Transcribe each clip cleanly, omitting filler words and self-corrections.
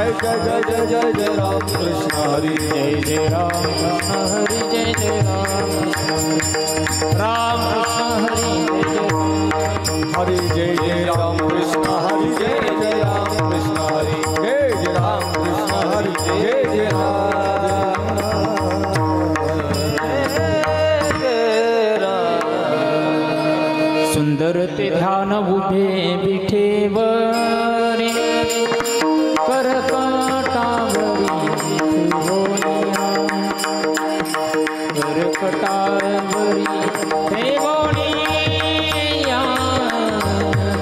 जय जय जय जय जय राम कृष्ण हरि जय जय राम कृष्ण हरि जय जय राम कृष्ण हरि जय जय राम कृष्ण हरि जय जय राम कृष्ण हरि जय जय राम कृष्ण हरि जय जय राम सुंदर ते ध्यान उभे विठेवरी करकटावरी करकटावरी ठेवोनिया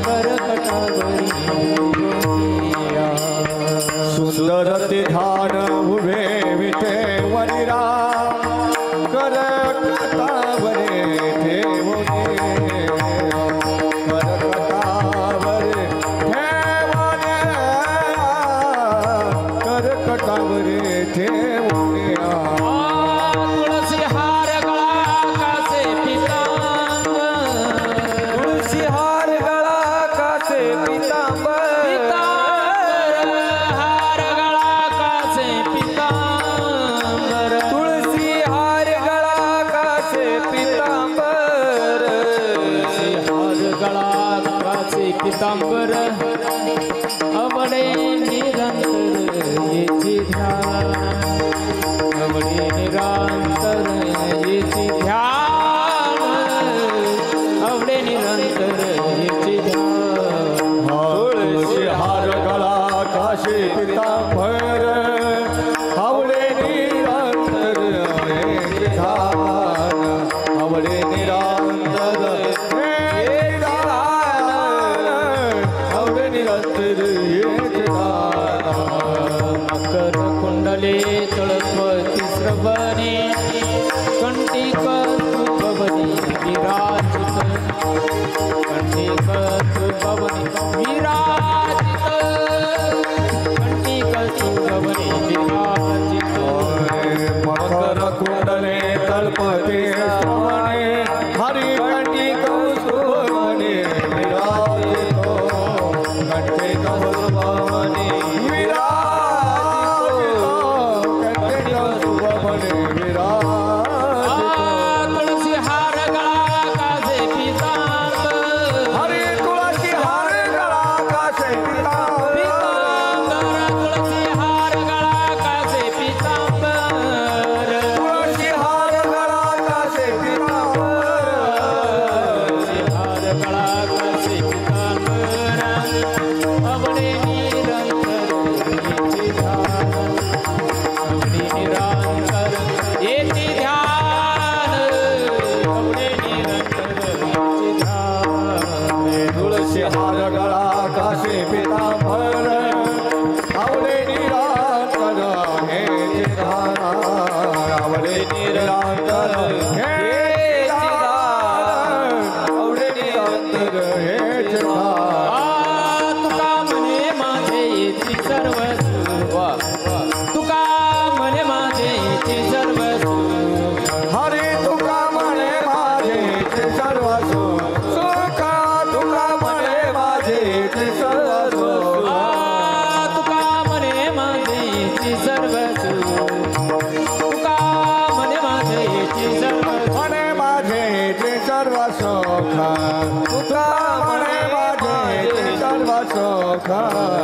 करकटावरी सुंदर ते ध्यान उभे विठेवरी राम करकटावरी पितांबर अवळे निरंतर येची ध्यान अवळे निरंतर येची ध्यान अवळे निरंतर येची ध्यान तुळशी हार गळा काशी पितांबर अवळे निरंतर येची ध्यान अवळे निरंतर मकर कुंडले तळपती श्रवणे कंटिक तुभवनी विराजित कंटिक तुभवनी विराजित कंटिक तुभवनी विराजित मकर कुंडले तळपती श्रवणे हरि कंटिक तुभवनी विराजित कंटिक तुभवनी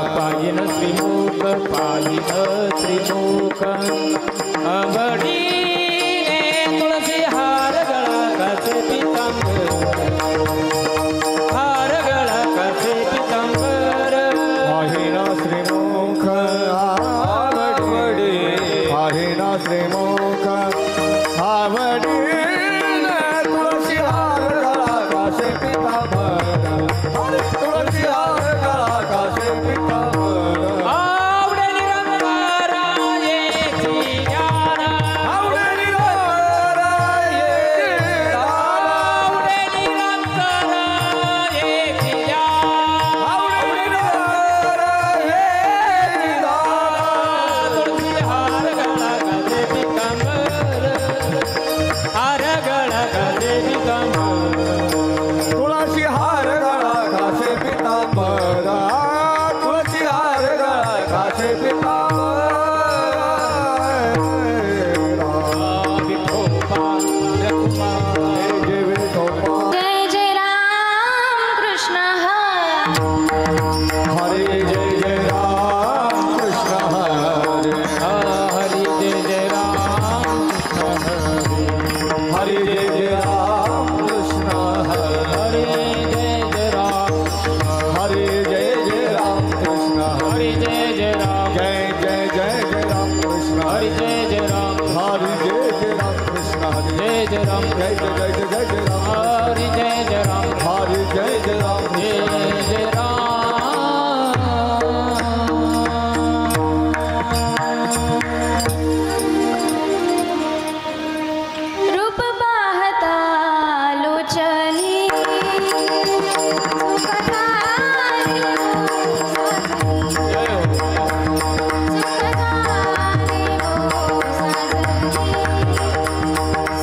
पाहिन श्रीमुख पाहिन त्रिमुख अवडीने तुळसी हार गळा काचे पितांबर हार गळा काचे पितांबर पाहिन श्रीमुख आवडी पाहिन श्रीमुख आवडी तुळसी हार गळा काचे पितांबर तुळसी हार गळा काचे पितांबर आवडे निरंतर येची ध्यान जय राम जय जय जय जय जय जय राम हरि जय जय राम हरि जय जय राम जय जय राम रूप पाहता लोचनी सुखदारी जय हो सुखदारी हो साजनी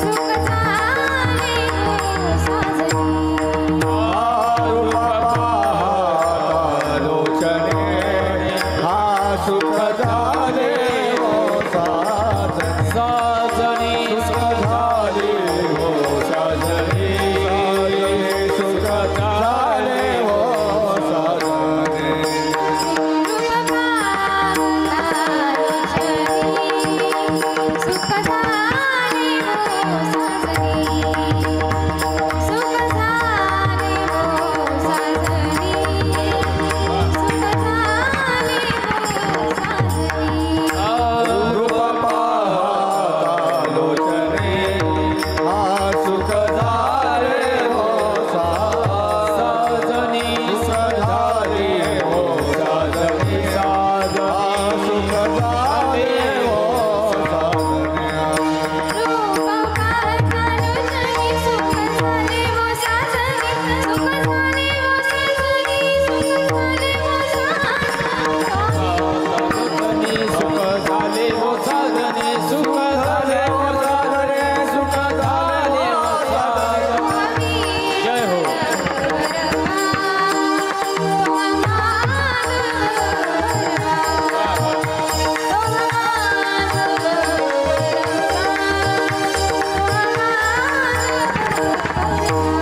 सुखदारी हो साजनी लोचने हा सुख झाले हो साजनी साजनी सुख झाले हो साजनी सुख झाले हो साजनी रूप पाहता लोचनी सुखदारी हो साजनी सुखदारी हो साजनी सुखदारी हो साजनी रूप पाहता लोचने हा सुख झाले हो साजनी सुख झाले हो साजनी सुख झाले हो साजनी रूप पाहता लोचनी सुख झाले हो साजनी सुख झाले हो साजनी सुख झाले हो साजनी सुख झाले हो साधने सुख झाले हो साधने सुख झाले हो साधने जय हो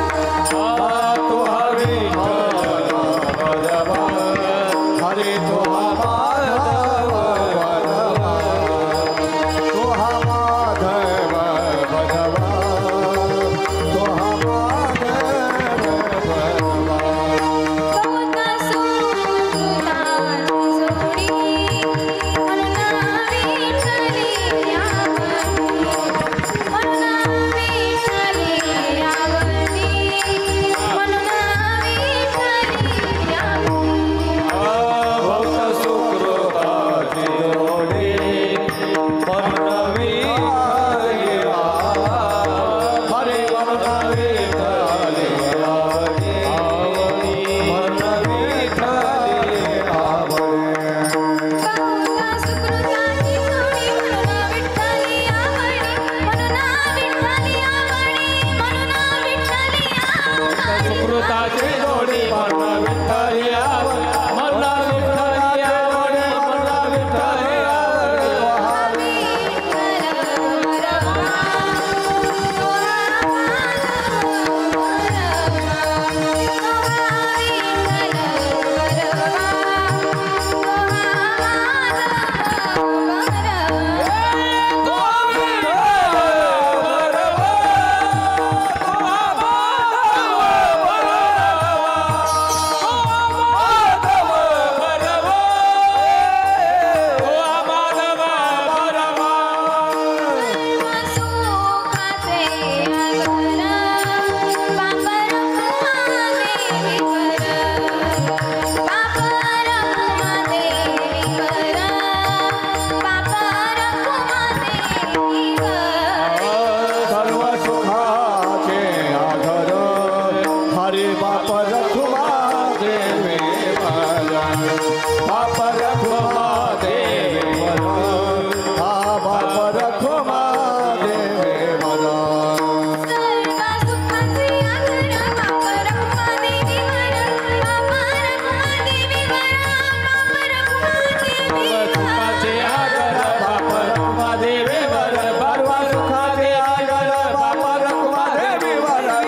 तो हरे हरे तो माधव तो माधव भगवा तो भक्त सुकृताची जोडी मनवी हरे मनवी खाली आवडी मनवी खाली आवडी सुकृताची जोडी मन विठ्ठली आवड मन विठ्ठली आवड मन विठ्ठली आवड सर्व सुखाचे आधार हरे बाप रखुमा देवे मला बाप रखुमा देवे मला हा बाप रखुमा देवे मला सुखाचे आगर बाप रखुमा देवे वर सर्व सुखाचे आधार बाप रखुमा देवी मला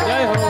जय हो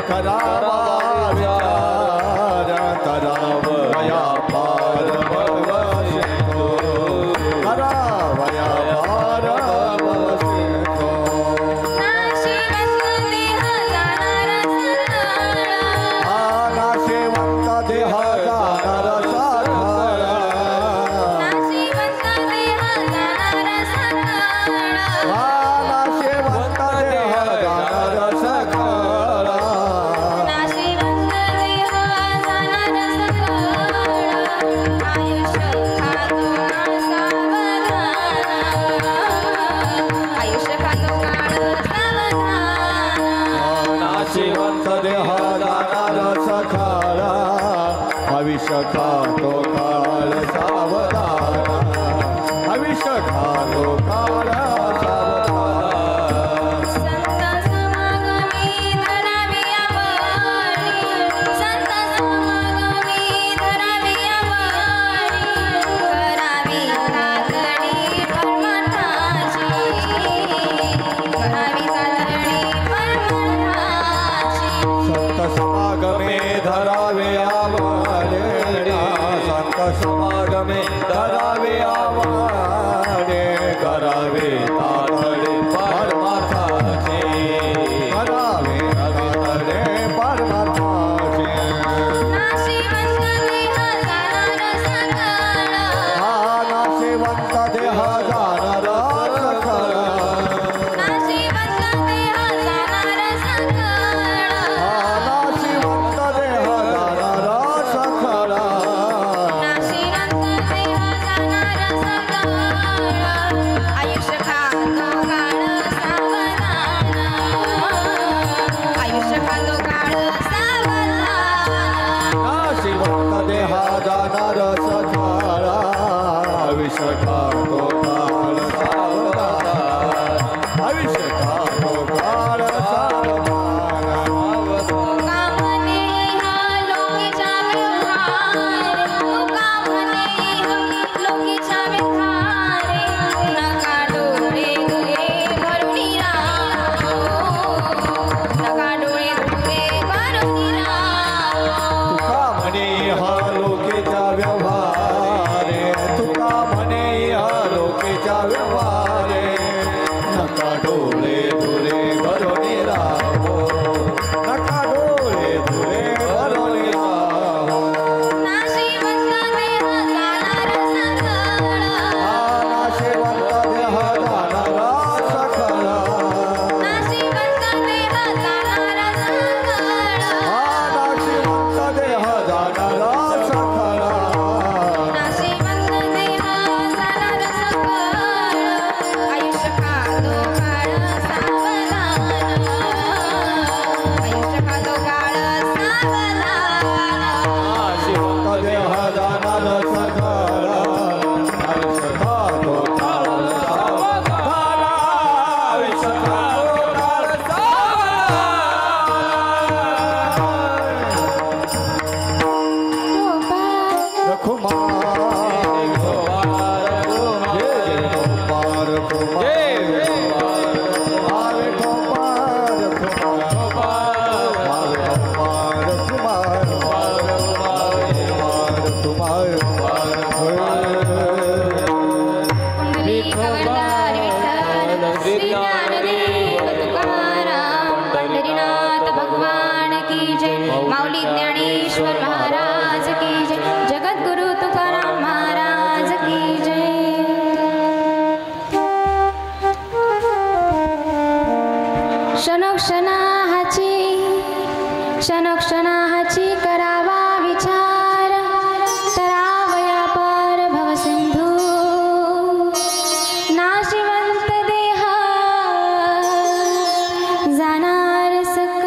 करावा विचार करावया पार भवसितो करावया पार भवसितो नाशिवंत देह जाणार सकाळ नाशिवंत देह जाणार सकाळ नाशिवंत देह जाणार सकाळ नाशिवंत देह जाणार सकाळ नाशिवंत देह जाणार सकाळ आयुष्य खातो काळ सावधान आयुष्य खातो काळ सावधान नाशिवंत देह जाणार सकाळ भविष्य खातो काळ सावधान भविष्य खातो काळ सावधान संत समागमी धरावी आवडी संत समागमी धरावी आवडी करावी चालणी परमार्थाची करावी चालणी परमार्थाची संत समागमे धरावे आवडे संत समागमे धरावे आवडे करावे तातडे परमार्थाचे करावे तातडे परमार्थाचे नाशिवंत देह जाणार सकाळ नाशिवंत देह जाणार सकाळ नाशिवंत देह जाणार सकाळ नाशिवंत देह जाणार सकाळ नाशिवंत देह जाणार सकाळ आयुष्य खातो काळ सावधान आयुष्य खातो काळ सावधान नाशिवंत देह जाणार सकाळ आयुष्य खातो काळ सावधान आयुष्य खातो काळ सावधान तुका म्हणे हा लोकीचा व्यवहार तुका म्हणे हा लोकीचा व्यवहार नका डोळे दुरे भरून राहो नका डोळे दुरे भरून राहो तुका म्हणे हा लोकेचा व्यवहार तुका म्हणे हा लोकेचा व्यवहार नका डोळे दुरे भरून राहो नका डोळे दुरे भरून राहो नाशिवंत देह जाणार सकाळ नाशिवंत देह जाणार सकाळ नाशिवंत देह जाणार सकाळ नाशिवंत देह जाणार सकाळ नाशिवंत देह जाणार सकाळ आयुष्य खातो काळ सावधान आयुष्य खातो काळ सावधान नाशिवंत देह जाणार सकाळ आयुष्य खातो काळ सावधान आयुष्य खातो काळ सावधान रखुमार पुंडलिक वरदार विठ्ठल श्री ज्ञानदेव तुकाराम पंढरीनाथ भगवान की जय माऊली ज्ञानेश्वर महाराज की जय जगद्गुरु तुकाराम महाराज की जय क्षणोक्षणाची करावा विचार तरावया पार भवसिंधू नाशिवंत देह जाणार सकळ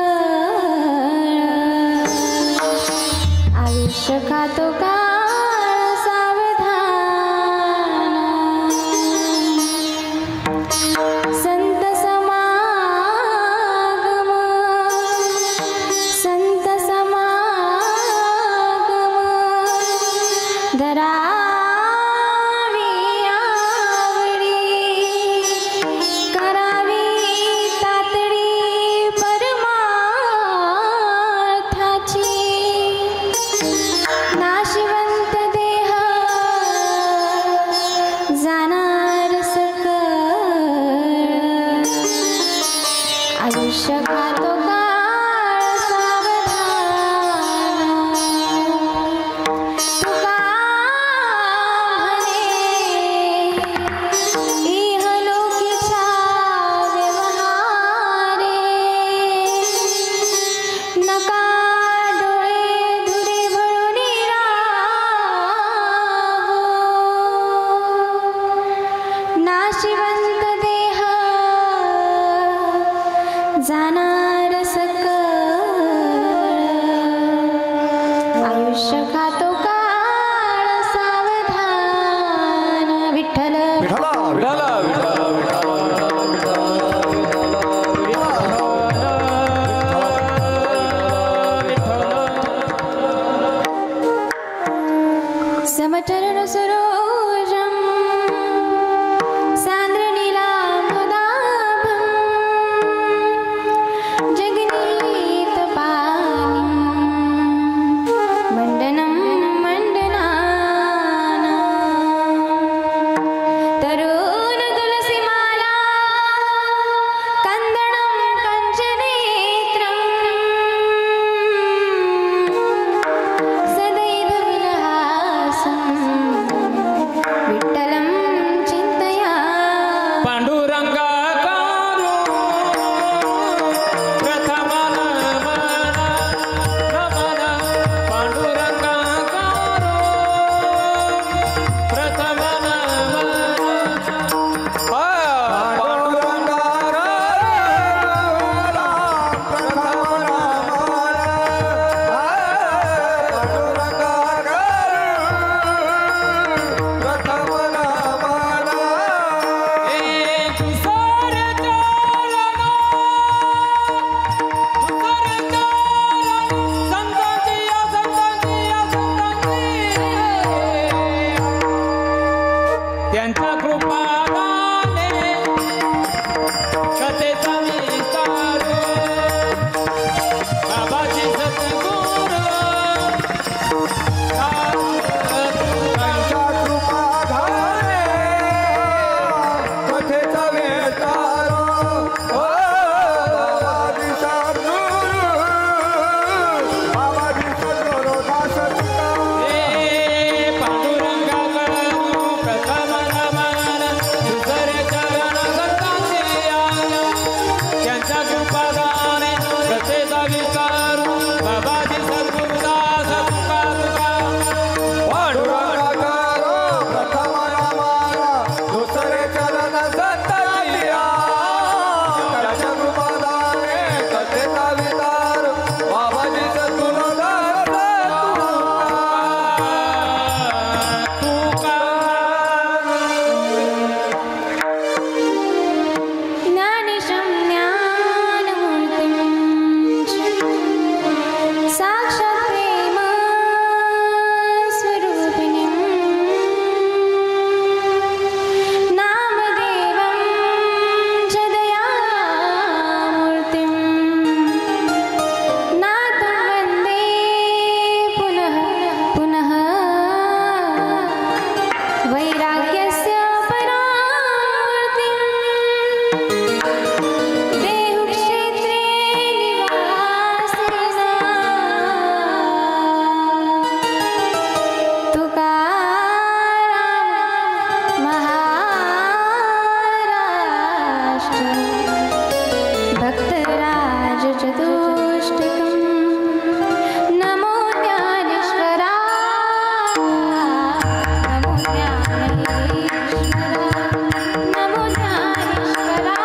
आयुष्य खातो काळ सावधान संत समागम संत समागम आयुष्य खातो काळ सावधान तुका म्हणे इहलोकीचा व्यवहारे नका डोळे धुरे भरून राहो नाशिवंत देह जाणार सकळ आयुष्य खातो काळ सावधान विठ्ठल विठ्ठला विठ्ठला विठ्ठला समचरण सरोजं सान्द्रनीलाम्बुदाभं जगनीतपानिं मण्डनं मण्डनानां तरुणतुलसीमाला कन्दणं कञ्चनेत्रं सदैवविलहासं विठ्ठलं चिन्तया पांडुरंगाकारो प्रथम नमन पांडुरंगाकारो प्रथम त्यांच्या कृपादाने कथेचा विस्तार बाबाजी सद्गुरू त्यांच्या कृपाधारे कथेचा विस्तार बाबाजी सद्गुरू बाबाजी सद्गुरू दास पांडुरंगाकरू प्रथम नमन दुसरे चरण संतांची आज्ञा त्यांच्या कृपादाने कथेचा विस्तार बाबाजी सद्गुरुदास तुका तुका पांडुरंगाकारो प्रथम नामाला दुसरे चरण संतांची त्याच्या कृपादाने कथेचा विस्तार बाबाजी सद्गुरू दास ज्ञानेशं ज्ञानमूर्तिं साक्षात् प्रेम स्वरूपिणीं नामदेवं च दयामूर्तिं नाथं वन्दे पुनः पुनः वैराग्यस्य परामूर्तिं देहुक्षेत्रे निवासिना तुकाराम महाराष्ट्र भक्तराज चतुष्टकं नमो ज्ञानेश्वरा नमो ज्ञानेश्वरा नमो ज्ञानेश्वरा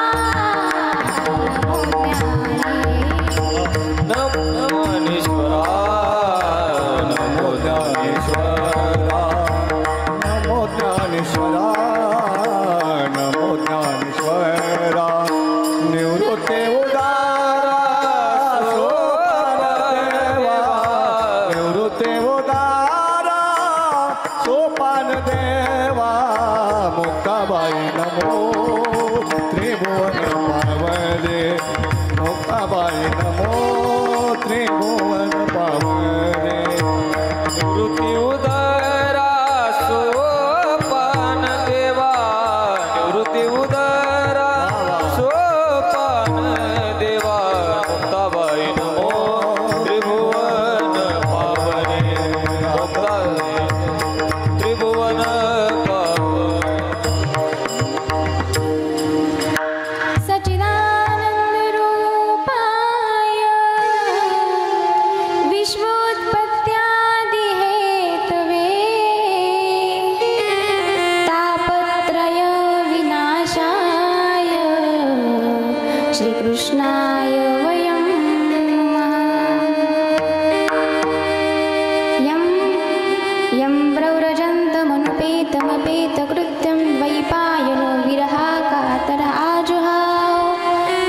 श्रीकृष्णाय वयं नमः। यं व्रव्रजन्तमनुपेतमपेतकृत्यं द्वैपायनो विरहाकातर आजुहाव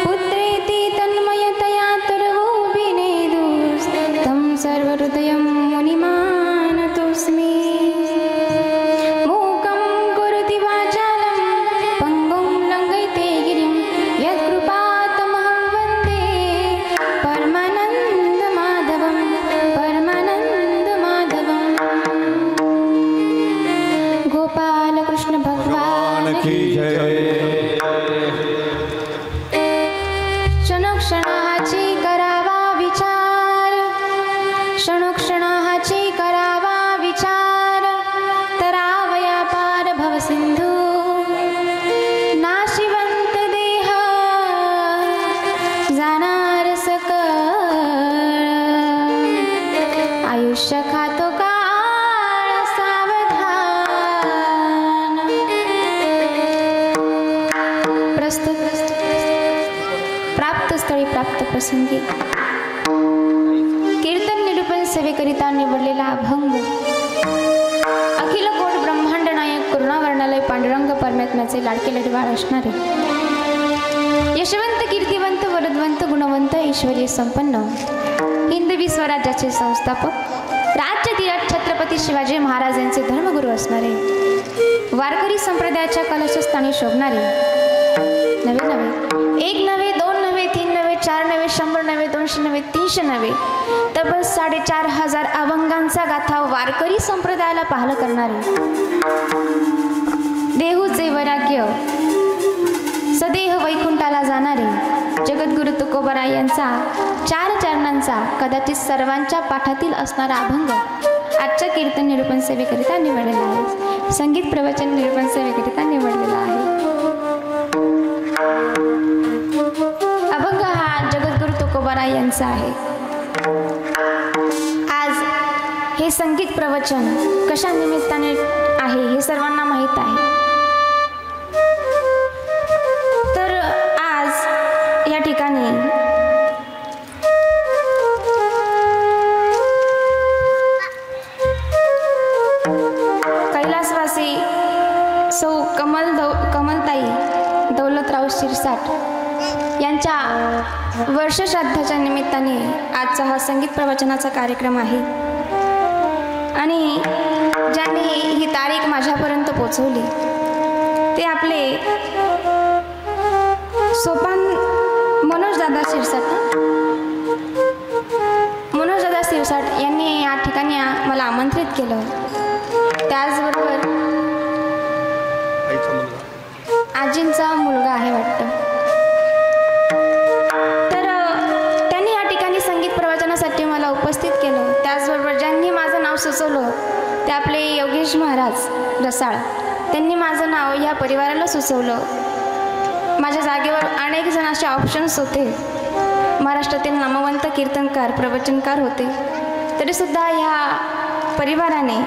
पुत्रेति तन्मयतया तरवोऽभिनेदुस्तं सर्वहृदयं मुनिमानतोऽस्मि। मूकं करोति वाचालं पङ्गुं लङ्घयते गिरिं यत्कृपातमहं वन्दे परमानन्दमाधवं परमानन्दमाधवम्। गोपालकृष्ण भगवान की जय। क्षणोक्षणाची करावा विचार, क्षणोक्षणाची करावा विचार, तरावया पार भवसिंधू नाशिवंत देह जाणार सकळ। आयुष्य खातो काळ सावधान। प्रस्तुत प्राप्त स्थळी प्राप्त प्रसंगी कीर्तन निरूपण सेवेकरिता निवडलेला अभंग अखिल कोट ब्रह्मांड नायक करुणावर्णालय पांडुरंग परमात्म्याचे लाडके लडवाळ असणारे यशवंत कीर्तिवंत वरदवंत गुणवंत ऐश्वर्य संपन्न हिंदवी स्वराज्याचे संस्थापक राज्यधिराज छत्रपती शिवाजी महाराज यांचे धर्मगुरू असणारे वारकरी संप्रदायाच्या कलशस्थानी शोभणारे नवे नवे एक नवे दोन नवे तीन नवे चार नवे 100 नवे 200 नवे 300 नवे तब्बल 4500 अभंगांचा गाथा वारकरी संप्रदायाला पाहलं करणारे देहूचे वैराग्य सदेह वैकुंठाला जाणारे जगद्गुरु तुकोबाराय यांचा 4 चरणांचा कदाचित सर्वांच्या पाठातील असणारा अभंग आजच्या कीर्तन निरूपण सेवेकरिता निवडलेला आहे। संगीत प्रवचन निरूपण सेवेकरिता निवडलेला आहे। अभंग हा जगद्गुरु तुकोबाराय यांचा आहे। आज हे संगीत प्रवचन कशा निमित्ताने आहे हे सर्वांना माहीत आहे। तर आज या ठिकाणी कैलासवासी सौ कमलताई दौलतराव शिरसाट यांच्या वर्षश्राद्धाच्या निमित्ताने आजचा हा संगीत प्रवचनाचा कार्यक्रम आहे आणि ज्यांनी ही तारीख माझ्यापर्यंत पोचवली ते आपले सोपान मनोजदादा शिरसाट यांनी या ठिकाणी मला आमंत्रित केलं। त्याचबरोबर आजींचा मुलगा आहे वाटतं, तर त्यांनी या ठिकाणी संगीत प्रवचनासाठी मला उपस्थित केलं। त्याचबरोबर ज्यांनी माझं नाव सुचवलं ते आपले योगेश महाराज रसाळ, त्यांनी माझं नाव या परिवाराला सुचवलं। माझ्या जागेवर अनेक जण असे ऑप्शन्स होते, महाराष्ट्रातील नामवंत कीर्तनकार प्रवचनकार होते, तरीसुद्धा ह्या परिवाराने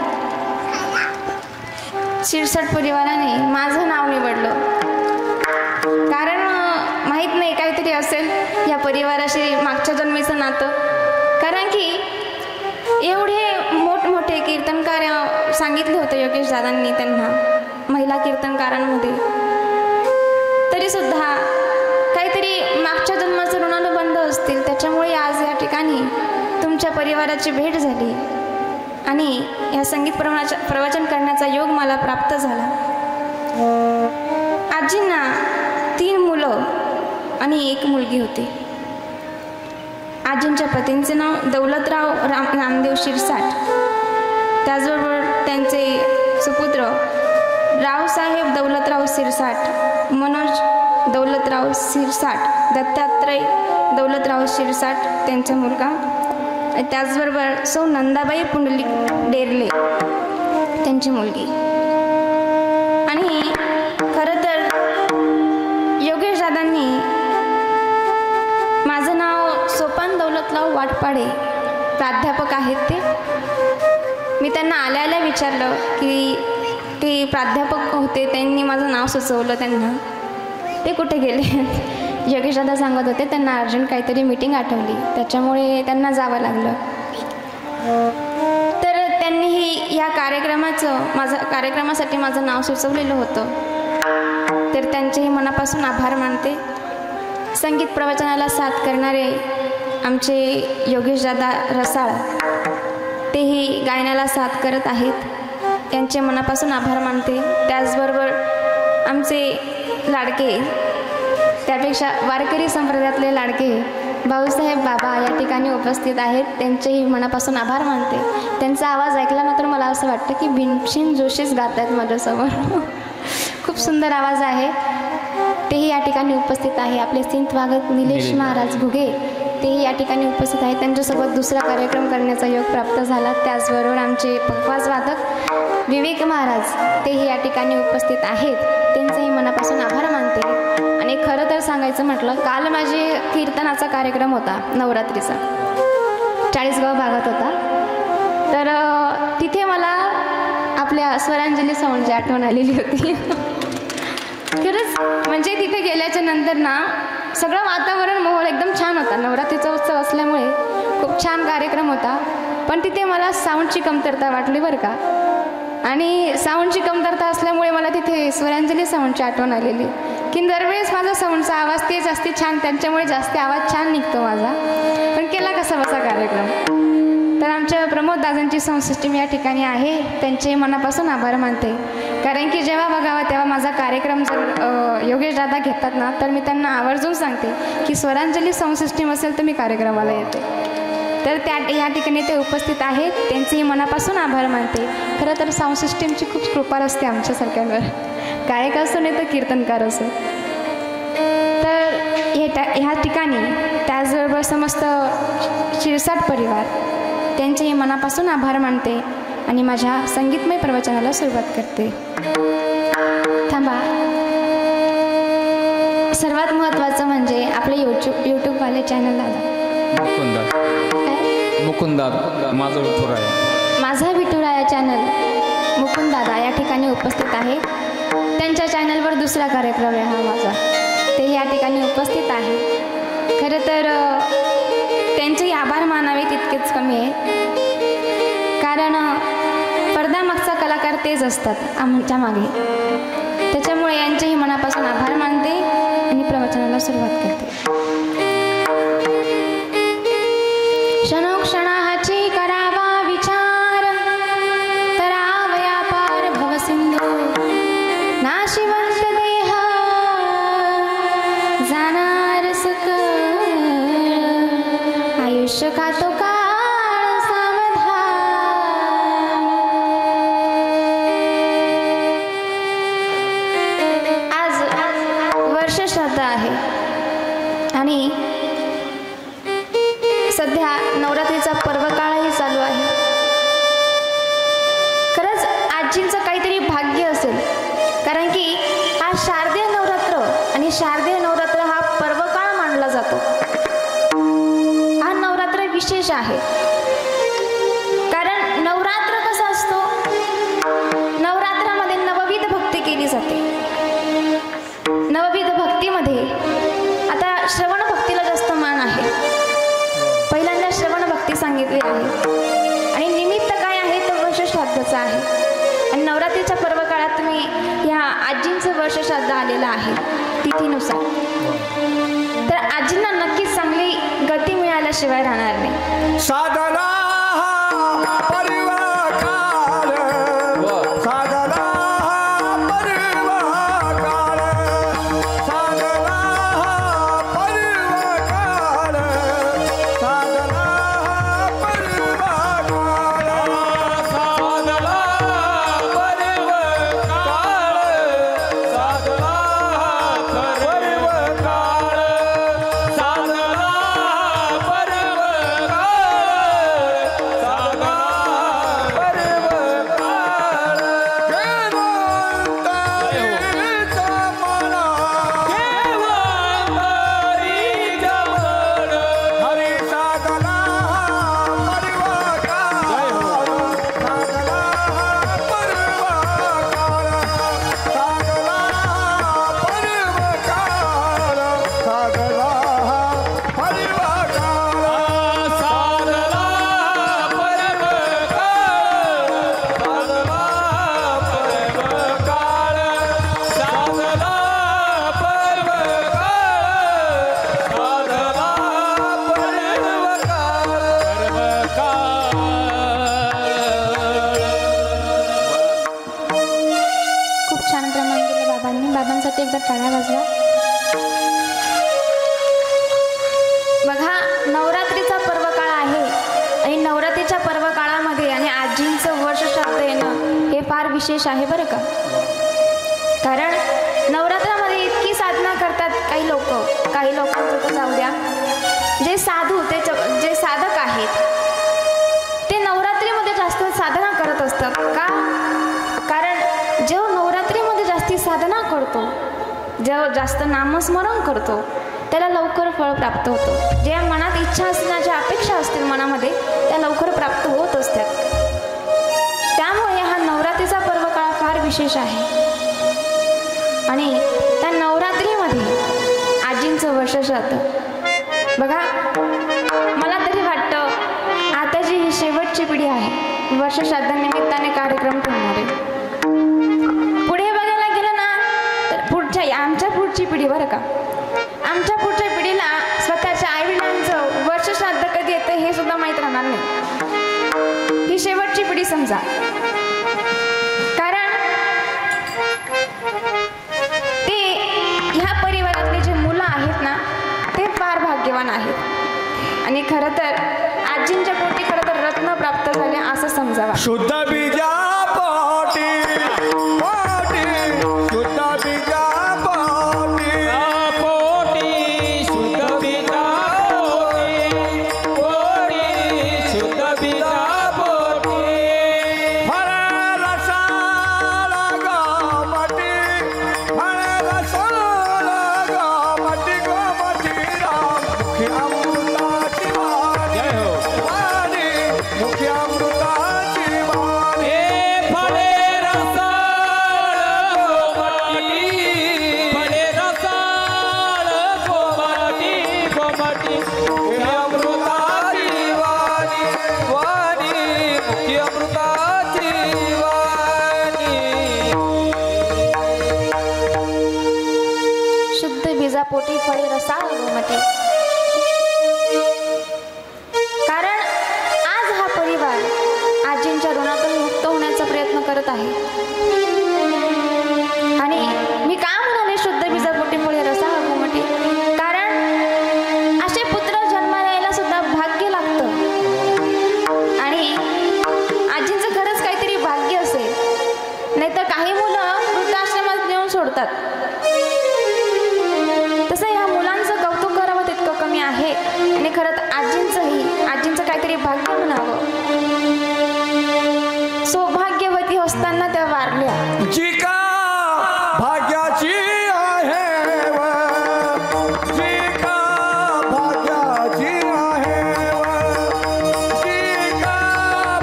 शिरसाट परिवाराने माझं नाव निवडलं। कारण माहीत नाही काहीतरी असेल या परिवाराशी मागच्या जन्मीचं नातं, कारण की एवढे मोठमोठे कीर्तनकार सांगितले होते योगेश दादांनी त्यांना महिला कीर्तनकारांमध्ये, तरीसुद्धा काहीतरी मागच्या जन्माचं ऋणानुबंध असतील, त्याच्यामुळे आज या ठिकाणी तुमच्या परिवाराची भेट झाली आणि या संगीत प्रवचन करण्याचा योग मला प्राप्त झाला। आजींना 3 मुलं आणि 1 मुलगी होती। आजींच्या पतींचे नाव दौलतराव रामदेव शिरसाट, त्याचबरोबर त्यांचे सुपुत्र रावसाहेब दौलतराव शिरसाट, मनोज दौलतराव शिरसाट, दत्तात्रय दौलतराव शिरसाट त्यांचा मुलगा, त्याचबरोबर सौ नंदाबाई पुंडलिक डेरले त्यांची मुलगी। आणि खरं तर योगेश दादांनी माझं नाव सोपान दौलतराव वाटपाडे प्राध्यापक आहेत ते। मी त्यांना आल्या विचारलं की ते प्राध्यापक होते, त्यांनी माझं नाव सुचवलं त्यांना, ते कुठे गेले योगेश दादा सांगत होते त्यांना अर्जंट काहीतरी मीटिंग आठवली, त्याच्यामुळे त्यांना जावं लागलं. तर त्यांनीही या कार्यक्रमासाठी माझं नाव सुचवलेलं होतं. तर त्यांचेही मनापासून आभार मानते. संगीत प्रवचनाला साथ करणारे आमचे योगेश दादा रसाळ, तेही गायनाला साथ करत आहेत. त्यांचे मनापासून आभार मानते. त्याचबरोबर आमचे लाडके, त्यापेक्षा वारकरी संप्रदायातले लाडके भाऊसाहेब बाबा या ठिकाणी उपस्थित आहेत. त्यांचेही मनापासून आभार मानते. त्यांचा आवाज ऐकला ना तर मला असं वाटतं की भीमसेन जोशीच गात आहेत माझ्यासमोर. खूप सुंदर आवाज आहे. तेही या ठिकाणी उपस्थित आहे. आपले सिंथ वागत निलेश महाराज घुगे तेही या ठिकाणी उपस्थित आहेत. त्यांच्यासोबत दुसरा कार्यक्रम करण्याचा योग प्राप्त झाला. त्याचबरोबर आमचे पखवाज वादक विवेक महाराज तेही या ठिकाणी उपस्थित आहेत. त्यांचंही मनापासून आभार मानते. आणि खरं तर सांगायचं म्हटलं, काल माझे कीर्तनाचा कार्यक्रम होता नवरात्रीचा, 40गाव भागात होता. तर तिथे मला आपल्या स्वरांजली साऊंडची आठवण आलेली होती. खरंच म्हणजे तिथे गेल्याच्या नंतर ना सगळं वातावरण माहोल एकदम छान होता. नवरात्रीचा उत्सव असल्यामुळे खूप छान कार्यक्रम होता. पण तिथे मला साऊंडची कमतरता वाटली बरं का. आणि साऊंडची कमतरता असल्यामुळे मला तिथे स्वरांजली साऊंडची आठवण आलेली की दरवेळेस माझा साऊंडचा आवाज ते जास्ती छान, त्यांच्यामुळे जास्ती आवाज छान निघतो माझा. पण केला कसा बसा कार्यक्रम. तर आमच्या प्रमोद दादांची साऊंड सिस्टीम या ठिकाणी आहे. त्यांचे मनापासून आभार मानते. कारण की जेव्हा बघावा तेव्हा माझा कार्यक्रम जर योगेश दादा घेतात ना तर मी त्यांना आवर्जून सांगते की स्वरांजली साऊंड सिस्टीम असेल तर मी कार्यक्रमाला येते. तर या ठिकाणी ते उपस्थित आहेत. त्यांचेही मनापासून आभार मानते. खरं तर साऊंड सिस्टीमची खूप कृपा असते आमच्यासारख्यांवर, गायक असो नाही तर कीर्तनकार असो. तर ह्या ठिकाणी त्याचबरोबर समस्त शिरसाट परिवार त्यांचेही मनापासून आभार मानते आणि माझ्या संगीतमय प्रवचनाला सुरुवात करते. थांबा, सर्वात महत्त्वाचं म्हणजे आपले यूट्यूबवाले चॅनल दादा मुकुंदा माझा विठुराया, माझा विठुराया चॅनल मुकुंद दादा या ठिकाणी उपस्थित आहे. त्यांच्या चॅनलवर दुसरा कार्यक्रम आहे हा माझा, ते या ठिकाणी उपस्थित आहे. खरं तर त्यांचेही आभार मानावे तितकेच कमी आहे. कारण पडद्यामागचा कलाकार तेच असतात आमच्या मागे. त्याच्यामुळे यांचेही मनापासून आभार मानते आणि प्रवचनाला सुरुवात करते. क्षणोक्षणाची करावा विचार, तरावया पार भवसिंधू. नाशिवंत देह जाणार सुख, आयुष्य खातो काळ सावधान. आज वर्ष श्राद्ध आहे आणि सध्या नवरात्रीचा पर्वकाळही चालू आहे. खरंच आजींचं काहीतरी भाग्य असेल, कारण की हा शारदीय नवरात्र आणि शारदीय नवरात्र हा पर्वकाळ मानला जातो. हा नवरात्र विशेष आहे. कारण नवरात्र कसा असतो, नवरात्रामध्ये नवविध भक्ती केली जाते. नवविध भक्तीमध्ये आता श्रवण भक्तीला जास्त मान आहे. पहिल्यांदा श्रवण भक्ती सांगितली आहे आणि निमित्त काय आहे तर वर्ष श्राद्धाचं आहे. आणि नवरात्रीच्या पर्व काळात तुम्ही ह्या आजींचं वर्ष श्राद्ध आलेलं आहे तिथीनुसार. तर आजींना नक्कीच चांगली गती मिळाल्याशिवाय राहणार नाही. साधना विशेष आहे बरं का. कारण नवरात्रामध्ये इतकी साधना करतात काही लोकांचं तर जाऊ द्या, जे साधू जे साधक आहेत ते नवरात्रीमध्ये जास्त साधना करत असतात. का? कारण जेव्हा नवरात्रीमध्ये जास्ती साधना करतो, जेव्हा जास्त नामस्मरण करतो, त्याला लवकर फळ प्राप्त होतं. ज्या मनात इच्छा असणार, ज्या अपेक्षा असतील मनामध्ये, त्या लवकर प्राप्त होत असतात. त्यामुळे हा नवरात्रीचा पर्व काळ फार विशेष आहे. आणि त्या नवरात्रीमध्ये आजींचं वर्षश्राद्ध बघा, मला तरी वाटतं आता जी ही शेवटची पिढी आहे, वर्षश्राद्धानिमित्ताने कार्यक्रम ठेवणारे. पुढे बघायला गेलं ना तर आमच्या पुढची पिढी बरं का, आमच्या पुढच्या पिढीला स्वतःच्या आईवडिलांचं वर्षश्राद्ध कधी येतं हे सुद्धा माहीत राहणार नाही. ही शेवटची पिढी समजा. कारण ते ह्या परिवारातले जे मुलं आहेत ना ते फार भाग्यवान आहेत. आणि खरं तर आजींच्या पोटी खरं तर रत्न प्राप्त झाले असं समजावा. शुद्ध बीजा पोटी पोटी शुद्ध बीजा पोटी पोटी शुद्ध बीजा पोटी पोटी शुद्ध बीजा पोटी फळ रसाळ गोमटी फळ रसाळ गोमटी गोमटी राम मुखी अमृताची वाणी. जय हो. वाणी मुखी अमृताची वाणी. फळे रसाळ गोमटी फळे रसाळ गोमटी गोमटी मुखी अमृताची वाणी. वाणी मुखी अमृताची वाणी. शुद्ध बीजापोटी फळे रसाळ गोमटी. कारण आज हा परिवार आजींच्या ऋणातून मुक्त होण्याचा प्रयत्न करत आहे. आणि मी का म्हणाले शुद्ध बीजापोटी फळे रसाळ गोमटी? कारण असे पुत्र जन्माला यायला सुद्धा भाग्य लागतं. आणि आजींचं खरंच काहीतरी भाग्य असेल, नाही तर काही मुलं वृद्धाश्रमात नेऊन सोडतात. तसं या मुलांचं कौतुक करावं तितकं कमी आहे. आणि खरं तर आजींचं काहीतरी भाग्य म्हणावं. सौभाग्यवती असताना त्या वारल्या. जी का भाग्याची आहे व जी का भाग्याची आहे व जी का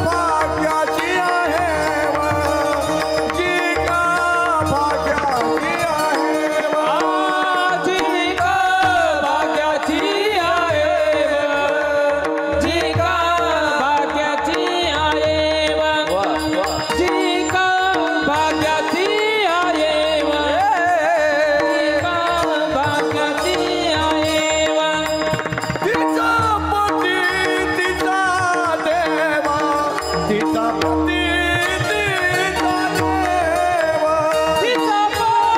भाग्याची आहे व जी का भाग्याची आहे व जी का भाग्याची आहे जी का भाग्याची आहे जी का भाग्याची आहे जी का भाग्याची आहे तिचा पती तिचा देवा तिचा पती तिचा देवा तिचा पती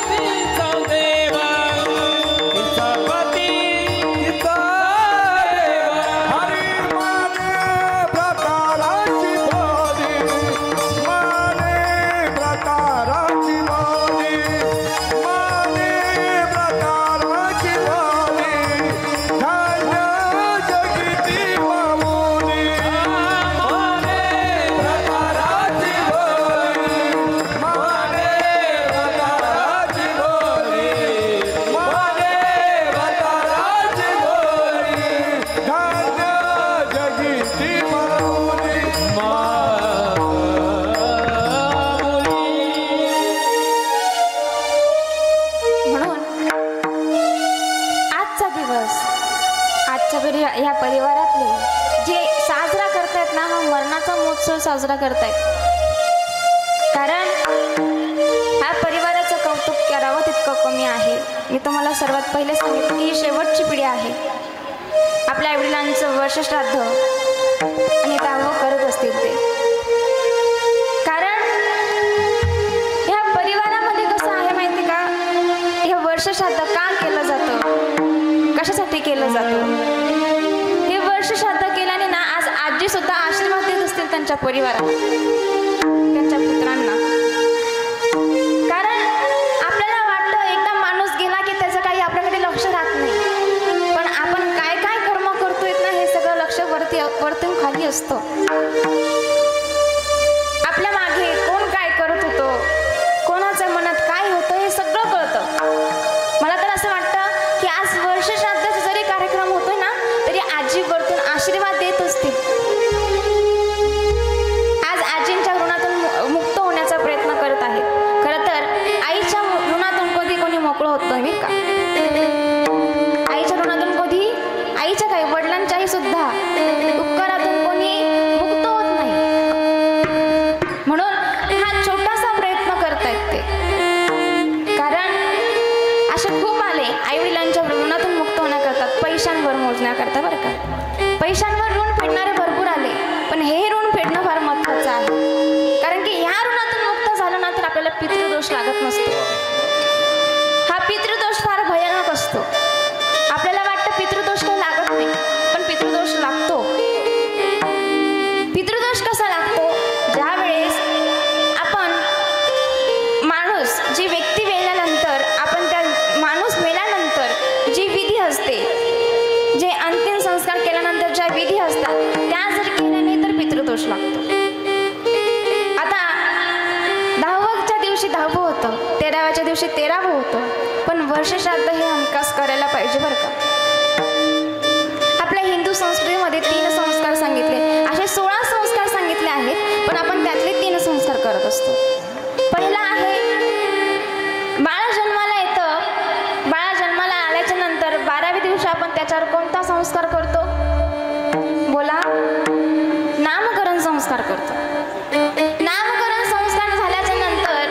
तिचा देवा तिचा पती तिचा देवा हरी माने प्रकाराची बोली माने प्रकाराची बोली माने प्रकाराची बोली धन्य जगती माऊली माने प्रकाराची बोली माने प्रकाराची बोली माने प्रकाराची बोली धन्य जगती माऊली. म्हणून आजचा दिवस ह्या परिवारातले जे साजरा करतायत ना, हा मरणाचा महोत्सव साजरा करतायत. कारण ह्या परिवाराचं कौतुक करावं तितकं कमी आहे. मी तुम्हाला सर्वात पहिले सांगितलं की ही शेवटची पिढी आहे. आपल्या आईवडिलांचं वर्षश्राद्ध आणि दावं करत असतील ते. कारण ह्या परिवारामध्ये कसं आहे माहिती का, हे वर्षश्राद्ध का केलं जातं, कशासाठी केलं जातं? हे वर्षश्राद्ध केल्याने ना आज आजी सुद्धा आशीर्वाद देत असतील त्यांच्या परिवाराला, त्यांच्या पुत्राला. असतो. आपल्या मागे कोण काय करत होतं, कोणाच्या मनात काय होतं हे सगळं कळतं. मला तर असं वाटतं की आज वर्ष श्राद्धाचे जरी कार्यक्रम होतोय ना तरी आजी वरतून आशीर्वाद देत असते. आज आजींच्या ऋणातून मुक्त होण्याचा प्रयत्न करत आहेत. खरं तर आईच्या ऋणातून कधी कोणी मोकळं होत नाही का. आईच्या ऋणातून कधी, आईच्या काही वडिलांच्याही सुद्धा उपकारातून कोणी मुक्त होत नाही. म्हणून हा छोटासा प्रयत्न करतायत ते. कारण असे खूप आले आई वडिलांच्या ऋणातून मुक्त होण्याकरता, पैशांवर मोजण्याकरता बरं का. पैशांवर ऋण फेडणारे भरपूर आले, पण हे ऋण फेडणं फार महत्त्वाचं आहे. कारण की ह्या ऋणातून मुक्त झालं ना तर आपल्याला पितृदोष लागत नसतो. हा पितृदोष फार भयानक असतो. आपल्याला वाटतं पितृदोष काही लागत नाही, पण पितृदोष लागतो. पितृदोष कसा लागतो? ज्या वेळेस आपण माणूस, जी व्यक्ती मेल्यानंतर, आपण त्या माणूस मेल्यानंतर जी विधी असते, जे अंतिम संस्कार केल्यानंतर ज्या विधी असतात त्या जर केल्या नाही तर पितृदोष लागतो. आता 10व्या दिवशी 10वं होतं, 13व्या दिवशी 13वं होतं, पण वर्षश्राद्ध हे हमखास करायला पाहिजे बरं का. आपल्या हिंदू संस्कृतीमध्ये 3 संस्कार सांगितले, असे 16 संस्कार सांगितले आहेत, पण आपण त्यातले 3 संस्कार करत असतो. पहिला आहे बाळ जन्माला येतं. बाळ जन्माला आल्याच्या नंतर 12व्या दिवशी आपण त्याच्यावर कोणता संस्कार करतो? बोला. नामकरण संस्कार करतो. नामकरण संस्कार झाल्याच्या नंतर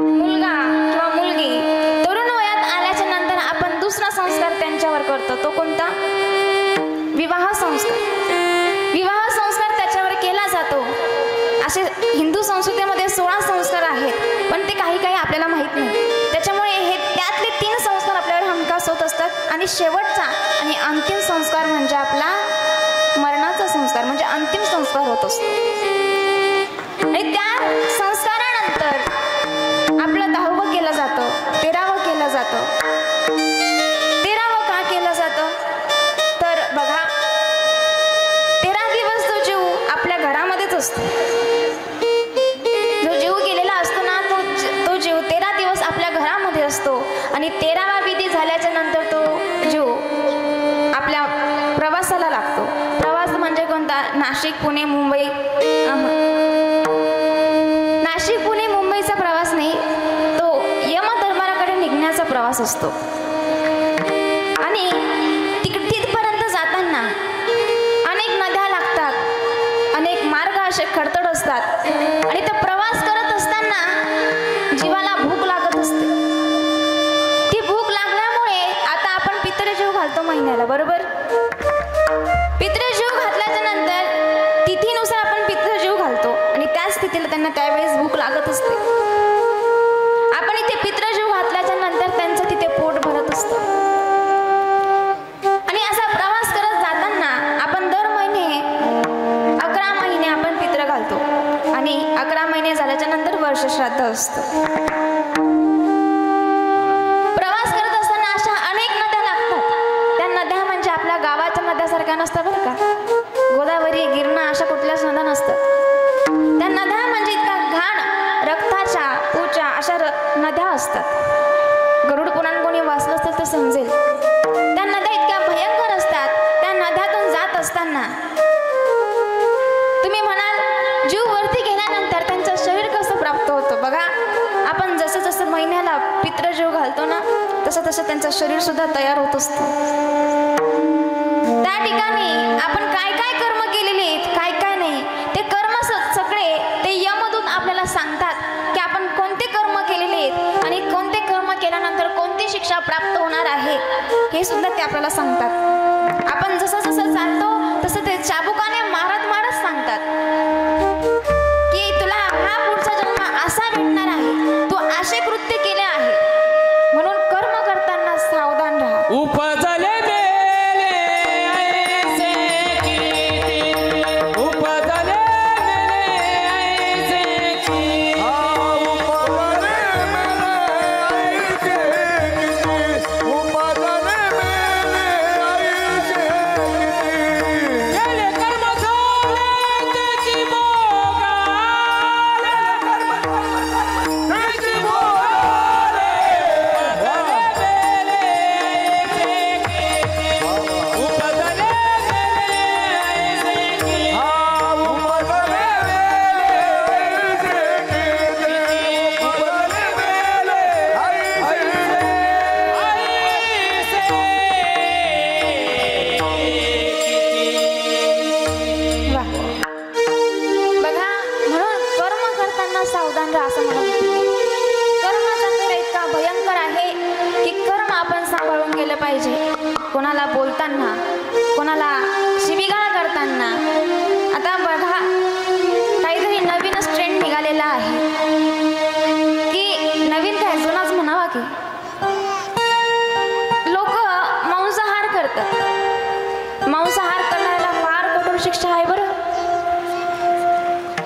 मुलगा किंवा मुलगी तरुण वयात आल्याच्या नंतर आपण दुसरा संस्कार त्यांच्यावर करतो. तो कोणता? विवाह संस्कार. विवाह संस्कार त्याच्यावर केला जातो. असे हिंदू संस्कृतीमध्ये 16 संस्कार आहेत, पण ते काही काही आपल्याला माहीत नाही. त्याच्यामुळे हे त्यातले 3 संस्कार आपल्यावर हमखास होत असतात. आणि शेवटचा आणि अंतिम संस्कार म्हणजे आपला मरणाचा संस्कार, म्हणजे अंतिम संस्कार होत असतो. आणि त्या संस्कारानंतर आपलं 10वं केलं जातं, 13वं केलं जातं. 13वं का केलं जातं? तर बघा, 13 दिवस जो जीव आपल्या घरामध्येच असतो, जो जीव गेलेला असतो ना, तो जीव 13 दिवस आपल्या घरामध्ये असतो. आणि 13वा विधी झाल्याच्या नंतर तो जीव आपल्या प्रवासाला लागतो. प्रवास म्हणजे कोणता? नाशिक, पुणे, मुंबई. नाशिक, पुणे, मुंबईचा प्रवास नाही, तो यमदरबाराकडे निघण्याचा प्रवास असतो. आणि तिथपर्यंत जाताना अनेक नद्या लागतात, अनेक मार्ग असे खडतड असतात. आणि तो प्रवास करत असताना जीवाला भूक लागत असते. ती भूक लागल्यामुळे आता आपण पितृजीव घालतो महिन्याला, बरोबर. पितृजीव घातल्याच्या नंतर तिथीनुसार आपण पितृजीव घालतो आणि त्याच स्थितीला त्यांना त्यावेळेस भूक लागत असते. आपण इथे पितृजीव घातल्याच्या नंतर त्यांचं तिथे पोट भरत असतं. आणि असा प्रवास करत जाताना आपण दर महिने 11 महिने आपण पितृ घालतो. आणि 11 महिने झाल्याच्या नंतर वर्षश्राद्ध असतं. प्रवास करत असताना अशा अनेक नद्या लागतात. त्या नद्या म्हणजे आपल्या गावाच्या नद्यासारख्या नसतात बरं का. गोदावरी, गिरणा अशा कुठल्याच नद्या नसतात. त्या नद्या म्हणजे इतका घाण, रक्ताच्या, पूच्या अशा नद्या असतात. गरुड पुराण कोणी वाचलं असेल तर समजेल. त्या नद्या इतक्या भयंकर असतात. त्या नद्यातून जात असताना तुम्ही म्हणाल जीव वरती गेल्यानंतर त्यांचं शरीर कसं प्राप्त होतं? बघा, आपण जसं जसं महिन्याला पितृजीव घालतो ना, तसं तसं त्यांचं शरीर सुद्धा तयार होत असतं. त्या ठिकाणी आपण काय काय कर्म केलेले आहेत, काय काय नाही, ते कर्म सगळे ते यमदूत आपल्याला सांगतात की आपण कोणते कर्म केलेले आहेत आणि कोणते कर्म केल्यानंतर कोणती शिक्षा प्राप्त होणार आहे हे सुद्धा ते आपल्याला सांगतात. आपण जसं जसं चालतो तसं ते चाबुकाने मारत मारत सांगतात की तुला हा पुढचा जन्म असा भेटणार आहे, तू असे कृत्य केले आहे. म्हणून कर्म करताना सावधान राहा. उपजले कर्म पाहिजे, कोणाला बोलताना, कोणाला शिवीगाळ करताना. आता बघा, काहीतरी नवीनच ट्रेंड निघालेला आहे की नवीन काय जुनाच म्हणावा की लोक मांसाहार करतात. मांसाहार करणाऱ्याला फार कठोर शिक्षा आहे बरं.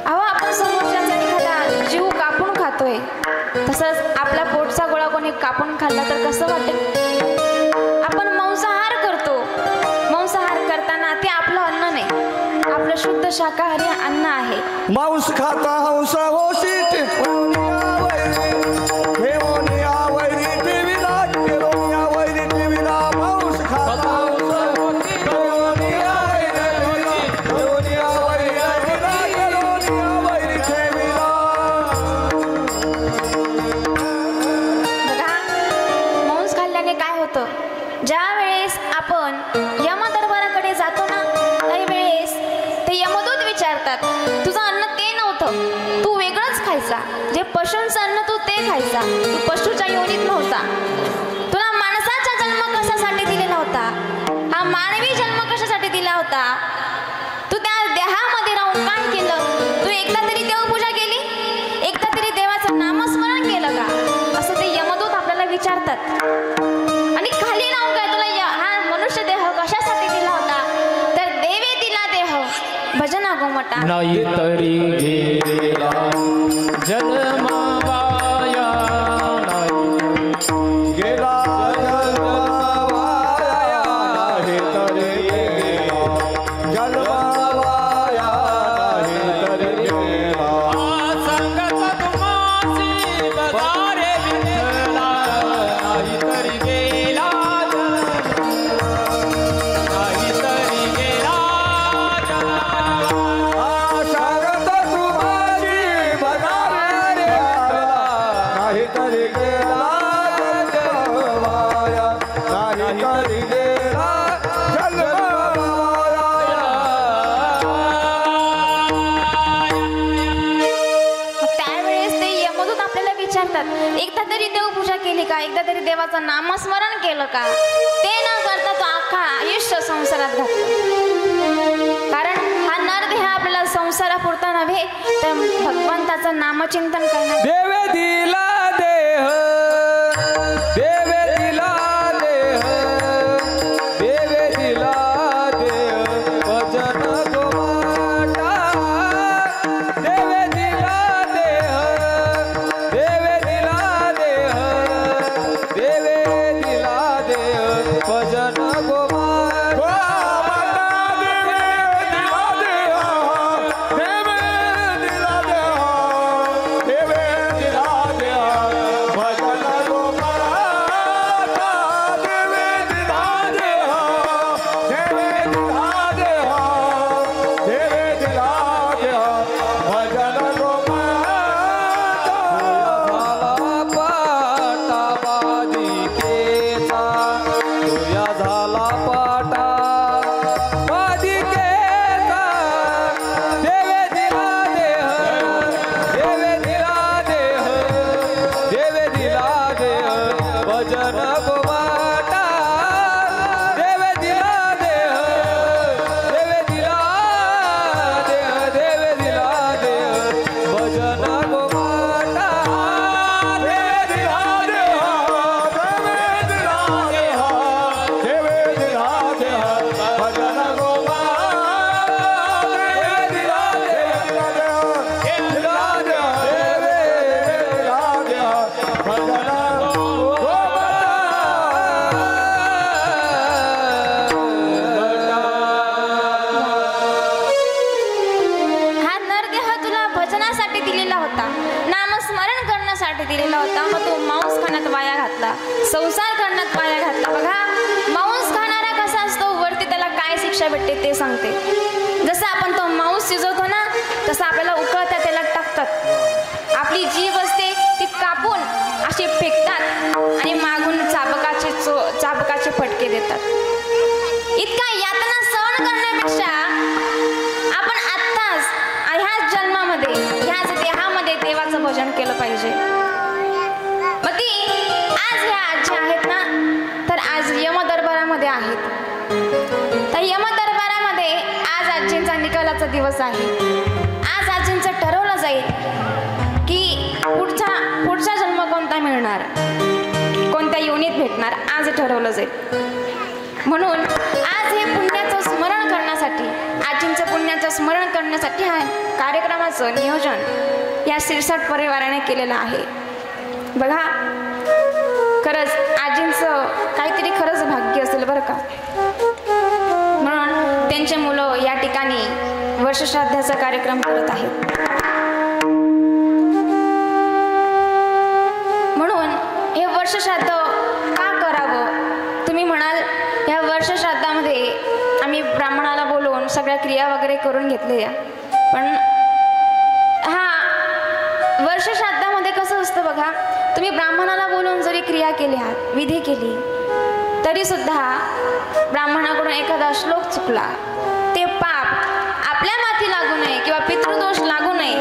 अहो, आपण समोरच्याचा एखादा जीव कापून खातोय, तसंच आपल्या पोटचा गोळा कोणी कापून खाल्ला तर कसं वाटेल? आपण मांसाहार करतो. मांसाहार करताना ते आपलं अन्न नाही, आपलं शुद्ध शाकाहारी अन्न आहे. मांस खाता हंस होशी ज्या वेळेस आपण यमदरबाराकडे जातो ना, त्यावेळेस ते यमदूत विचारतात, तुझं अन्न ते नव्हतं, तू वेगळंच खायचा. जे पशूंचं अन्न तू ते खायचा, तू पशूच्या योनीत नव्हता. तुला माणसाचा जन्म कशासाठी दिलेला होता? हा मानवी जन्म कशासाठी दिला होता? तू त्या देहामध्ये राहून काय केलं? तू एकदा तरी देवपूजा केली? एकदा तरी देवाचं नामस्मरण केलं का? असं ते यमदूत आपल्याला विचारतात. आणि खाली राहून काय तुला हा मनुष्य देह कशासाठी दिला होता? तर देवे दिला देह भजना गोमटा. नाही तरी गेला जन्मावाया, नाही गेला जन्मावाया, नाही तरी गेला जन्मावाया, नाही तरी गेला. संगत तुम्हासी बदारे विठला, नाही तरी गेला, नाही तरी गेला. सांगत तुम्हाची बदारे नाही तरी गेला जन्मावाया, नाही तरी गेला जन्मावाया. त्यावेळेस ते यमदूत आपल्याला विचारतात, एकदा तरी देवपूजा केली का? एकदा तरी देवाचं नामस्मरण केलं का? ते न करता तो अख्खा आयुष्य संसारात घातलं. कारण हा नरदेह आपल्याला संसारापुरता नव्हे तर भगवंताचं नामचिंतन करण्यात. देवे दिला देह, देवे दिला देह, देवे दिला देह भजन गोमाटा. देवे दिला देह, देवे दिला देह, देवे दिला देह भजन गोमाटा. दिलेला होता, मग तो मांस खाण्यात वाया घातला, संसार करण्यात वाया घातला. बघा, मांस खाणारा कसा असतो, वरती त्याला काय शिक्षा भेटते ते सांगते. जसं आपण तो मांस शिजवतो ना, तसं आपल्याला उकळत्या तेलात टाकतात. आपली जीभ असते ती कापून अशी फेकतात आणि मागून चाबकाचे फटके देतात. इतका यातना सहन करण्यापेक्षा आपण आत्ताच ह्याच जन्मामध्ये ह्याच देहामध्ये देवाचं भजन केलं पाहिजे. मग ती आज ह्या आजी आहेत ना, तर आज यमदर्शन आजींचा निकालाचा दिवस आहे. आज आजींचं ठरवलं जाईल की पुढचा जन्म कोणता मिळणार, कोणत्या योनीत भेटणार, आज ठरवलं जाईल. म्हणून आज हे पुण्याचं स्मरण करण्यासाठी, आजींचं पुण्याचं स्मरण करण्यासाठी हा कार्यक्रमाचं नियोजन या शिरसाट परिवाराने केलेलं आहे. बघा, खरंच आजींचं काहीतरी खरंच भाग्य असेल बरं का. म्हणून त्यांचे मुलं या ठिकाणी वर्षश्राद्धाचा कार्यक्रम करत आहेत. म्हणून हे वर्षश्राद्ध का करावं तुम्ही म्हणाल, या वर्षश्राद्धामध्ये आम्ही ब्राह्मणाला बोलवून सगळ्या क्रिया वगैरे करून घेतल्या. पण हा वर्षश्राद्धामध्ये कसं असतं बघा, तुम्ही ब्राह्मणाला बोलून जरी क्रिया केल्या, विधी केली, तरी सुद्धा ब्राह्मणाकडून एखादा श्लोक चुकला, ते पाप आपल्या माथी लागू नये किंवा पितृदोष लागू नये,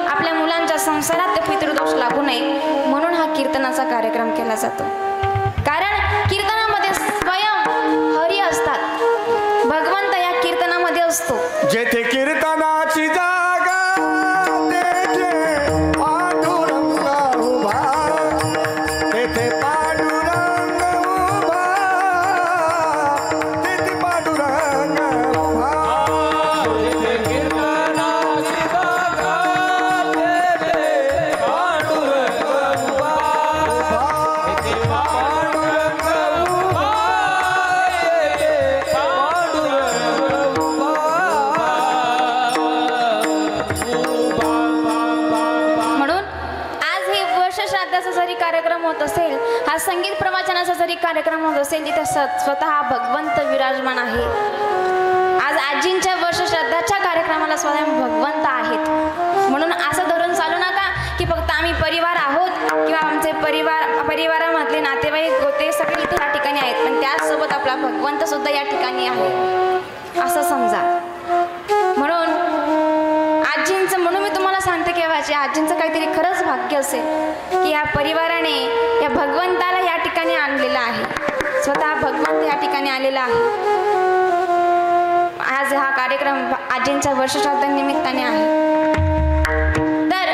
आपल्या मुलांच्या संसारात ते पितृदोष लागू नये, म्हणून हा कीर्तनाचा कार्यक्रम केला जातो. कारण कीर्तनामध्ये स्वयं हरी असतात, भगवंत या कीर्तनामध्ये असतो. जेथे कीर्तनाची जागा तेथे पांडुरंग उभा, तेथे पांडुरंग उभा, तेथे पांडुरंग उभा. जेथे कीर्तनाची जागा तेथे पांडुरंग उभा, तेथे पांडुरंग उभा, तेथे पांडुरंग म्हणून आज हे वर्षश्राद्धाचा जरी कार्यक्रम होत असेल, हा संगीत प्रवचनाचा जरी कार्यक्रम होत असेल, तिथे स्वतः भगवंत विराजमान आहे. आज आजींच्या वर्षश्राद्धाच्या कार्यक्रमाला स्वयं भगवंत आहेत. म्हणून असं धरून चालू नका की फक्त आम्ही परिवार आहोत किंवा आमचे परिवारामधले नातेवाईक गोते सगळे इथे या ठिकाणी आहेत, पण त्याचसोबत आपला भगवंत सुद्धा या ठिकाणी आहे असं समजा. म्हणून आजींचं, म्हणून मी तुम्हाला सांगते केव्हाचे, आजींचं काहीतरी खरंच भाग्य असेल की या परिवाराने या भगवंताला या ठिकाणी आणलेलं आहे. स्वतः भगवंत या ठिकाणी आलेला आहे. आज हा कार्यक्रम आजींच्या वर्षश्राद्धानिमित्ताने आहे. तर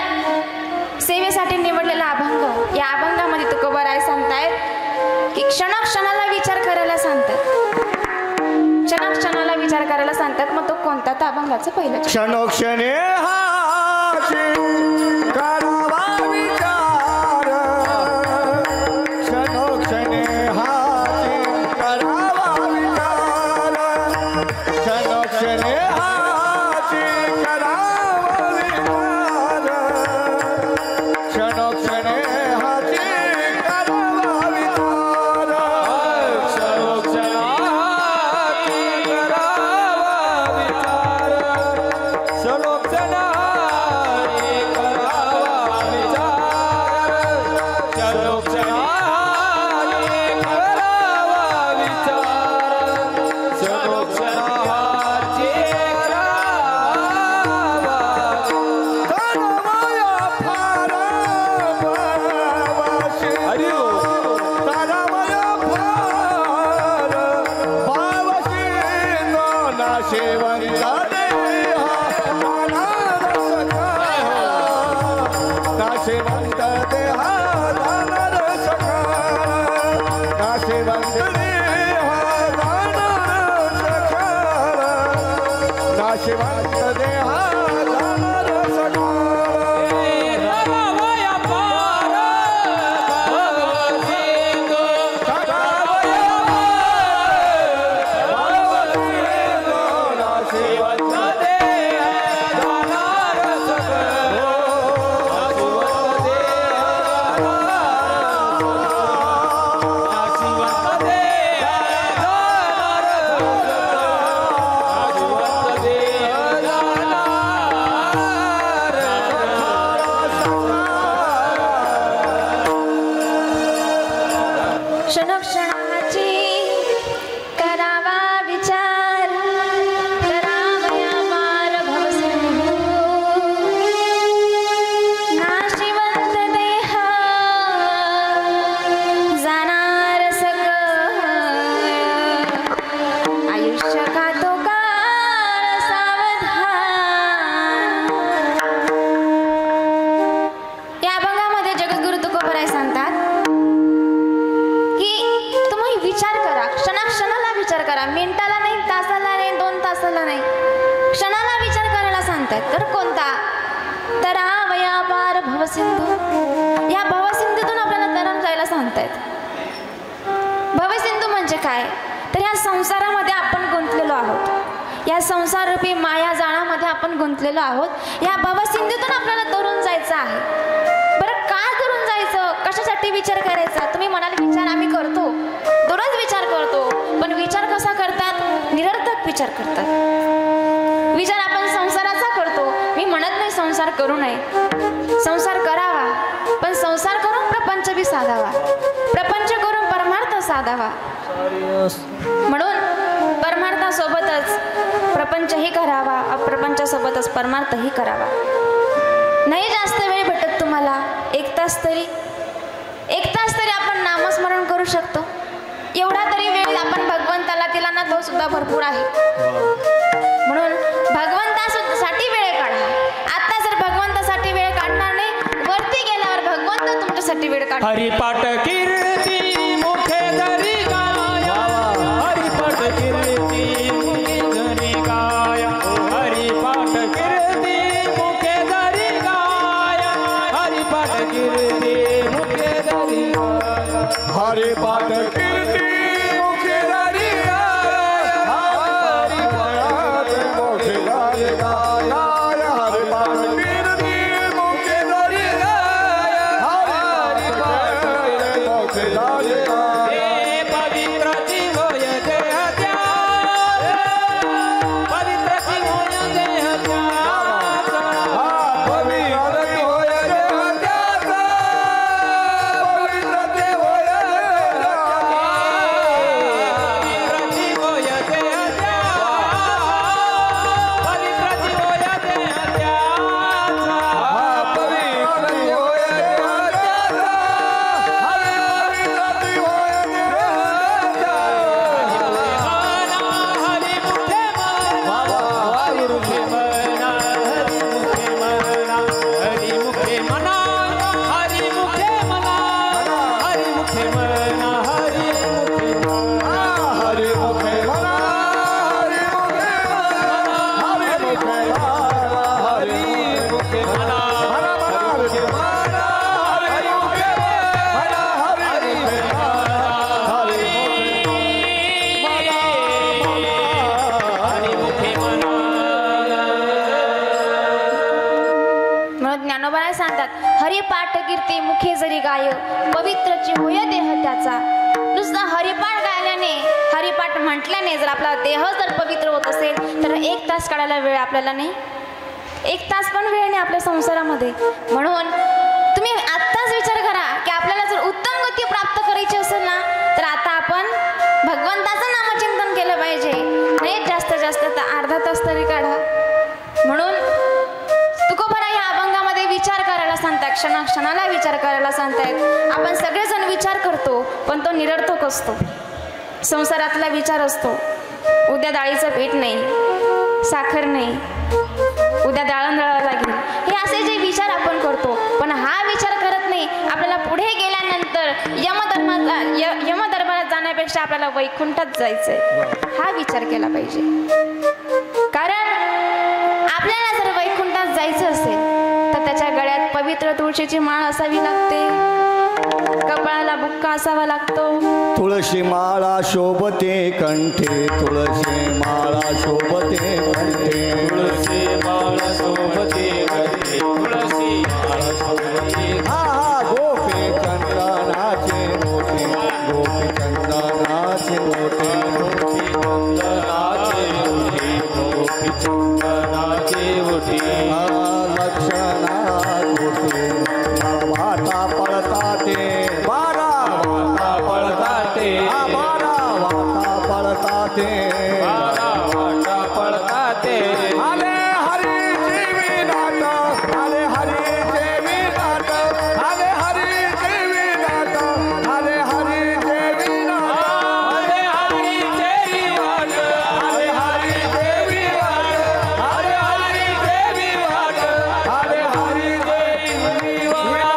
सेवेसाठी निवडलेला अभंग, या अभंगामध्ये तुकोबाराय सांगतायत की क्षणाक्षणाला विचार करायला सांगतात, क्षणाक्षणाला विचार करायला सांगतात. मग तो कोणता, तर अभंगाचं पहिलं क्षणोक्षणे हाची करावा विचार, क्षणोक्षणे हाची करावा विचार, क्षणोक्षणे हाची करावा विचार, क्षणोक्षणे हाची करावा विचार, सांगतायत. तर कोणता? तर वया पार भवसिंधू. या भवसिंधूतून आपल्याला तरण जायला सांगतायत. भवसिंधू म्हणजे काय? तर ह्या संसारामध्ये आपण गुंतलेलो आहोत. या संसाररूपी माया जाळामध्ये आपण गुंतलेलो आहोत. या भवसिंधूतून आपल्याला तरून जायचं आहे. बरं का तरून जायचं? कशासाठी विचार करायचा? तुम्ही म्हणाल विचार आम्ही करतो, दररोज विचार करतो. पण विचार कसा करतात? निरर्थक विचार करतात. विचार आपण संसाराचा करतो. मी म्हणत नाही संसार करू नये, संसार करावा. पण संसार करून प्रपंच बी साधावा, प्रपंच करून परमार्थ साधावा. म्हणून परमार्थासोबतच प्रपंचही करावा, अप्रपंचासोबतच परमार्थही करावा. नाही जास्त वेळ भेटत तुम्हाला, 1 तास तरी आपण नामस्मरण करू शकतो. एवढा तरी वेळ आपण भगवंताला दिला ना, तो सुद्धा भरपूर आहे. म्हणून भगवंतासाठी वेळ काढा. आता जर भगवंतासाठी वेळ काढणार नाही, वरती गेल्यावर भगवंत तुमच्यासाठी वेळ काढा. हरिपाठ कीर्ती मुखे धरी गाया, हरिपाठ कीर्ती मुखे धरी गाया, हरिपाठ कीर्ती मुखे धरी गाया, हरिपाठ कीर्ती मुखे धरी गाया, हरिपाठ कीर्ती मुखे धरी गाया, हरिपाठ मुखे धरी गाया, हरिपाठ कीर्ती मुखे धरी गाया, हरिपाठ मुखे धरी गाया. हे पवित्र जीवय देह त्याग, पवित्र जीवय देह त्याग, पवित्र होय देहात्याचा, पवित्र ते होय हरिपाठ कीर्ती मुखे जरी गाय, पवित्रची होय देह त्याचा. नुसता हरिपाठ गायल्याने, हरिपाठ म्हटल्याने जर आपला देह जर पवित्र होत असेल तर 1 तास काढायला वेळ आपल्याला नाही, 1 तास पण वेळ नाही आपल्या संसारामध्ये. म्हणून तुम्ही आत्ताच विचार करा की आपल्याला जर उत्तम गती प्राप्त करायची असेल ना, तर आता आपण भगवंताचं नामचिंतन केलं पाहिजे. नाही जास्तीत जास्त तर अर्धा तास तरी काढा. म्हणून तुकोबरा या अभंगामध्ये विचार करायला सांगतात, क्षणाला विचार करायला सांगतायत. आपण सगळेजण विचार करतो पण तो निरर्थक असतो. संसारातला विचार असतो, उद्या डाळीचं पीठ नाही, साखर नाही, उद्या दळण दळावं लागेल, हे असे जे विचार आपण करतो. पण हा विचार करत नाही आपल्याला पुढे गेल्यानंतर यमदरबारात जाण्यापेक्षा आपल्याला वैकुंठात जायचंय, हा विचार केला पाहिजे. कारण आपल्याला जर वैकुंठात जायचं असेल तर त्याच्या गळ्यात पवित्र तुळशीची माळ असावी लागते, कपाळाला बुक्का असावा लागतो. तुळशी माळा शोभते कंठे, तुळशी माळा शोभते कंठे, तुळशी माळा शोभते कंठे, तुळशी माळा शोभते. हा हा गोपी चंदनाचे मोठे, गोपी चंदनाचे मोठे, गोपी चंदनाचे मोठे, गोपी चंदनाचे मोठे. लक्षणा गोटे वाटा पळता ते, बारा वाटा पळता ते, बारा वाटा पळता ते, बारा वाटा पळता ते. आले हरीचे विनाट, आले हरीचे विनाट, आले हरीचे विनाट, आले हरीचे विनाट, आले हरीचे विनाट, आले हरीचे विनाट, आले हरीचे विनाट, आले हरीचे विनाट.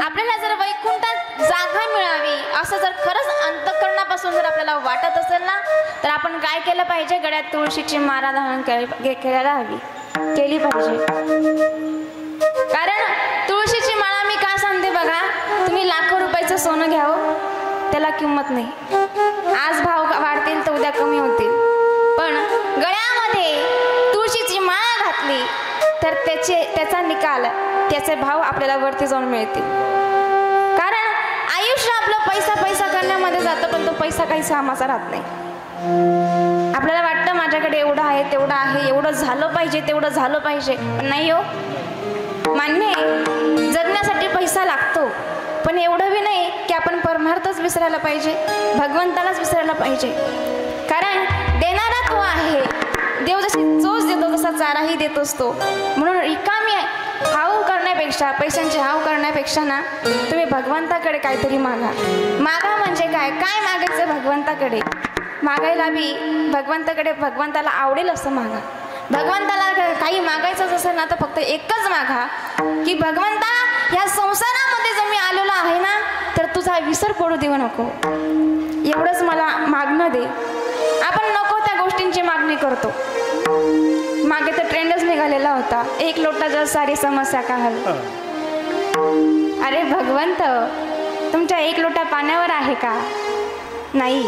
आपल्याला जर वैकुंठात जागा मिळावी असं जर खरंच अंतःकरणापासून मनापासून जर आपल्याला वाटत असेल ना, तर आपण काय केलं पाहिजे, गळ्यात तुळशीची माला धारण करायला हवी, केली पाहिजे. कारण तुळशीची माळा मी का सांगते बघा, तुम्ही लाखो रुपयाचं सोनं घ्यावं, त्याला किंमत नाही. आज भाव वाढतील तर उद्या कमी होतील, पण गळ्यामध्ये तुळशीची माळा घातली तर त्याचा निकाल, त्याचे भाव आपल्याला वरती जाऊन मिळतील. कारण आयुष्य आपलं पैसा पैसा करण्यामध्ये जातं, पण तो पैसा काही कामाचा राहत नाही. आपल्याला वाटतं माझ्याकडे एवढं आहे, तेवढं आहे, एवढं झालं पाहिजे, तेवढं झालं पाहिजे, पण नाही हो. मान्य आहे जगण्यासाठी पैसा लागतो, पण एवढं बी नाही की आपण परमार्थच विसरायला पाहिजे, भगवंतालाच विसरायला पाहिजे. कारण देणारा तो आहे, देव जशी चोच देतो तसा चाराही देत असतो. म्हणून रिकामी हाव करण्यापेक्षा, पैशांची हाव करण्यापेक्षा ना, तुम्ही भगवंताकडे काहीतरी मागा. मागा म्हणजे काय काय मागायचं भगवंताकडे, मागायला बी भगवंताकडे, भगवंताला आवडेल असं मागा. भगवंताला काही मागायचं असेल ना, तर फक्त एकच मागा की भगवंता, या संसारामध्ये जर मी आलेलो आहे ना, तर तुझा विसर पडू देऊ नको, एवढंच मला मागणं दे. आपण नको त्या गोष्टींची मागणी करतो. मागे तर ट्रेंडच निघालेला होता, एक लोटा जल सारी समस्या का हल. अरे भगवंत, तुमच्या एक लोटा पाण्यावर आहे का? नाही,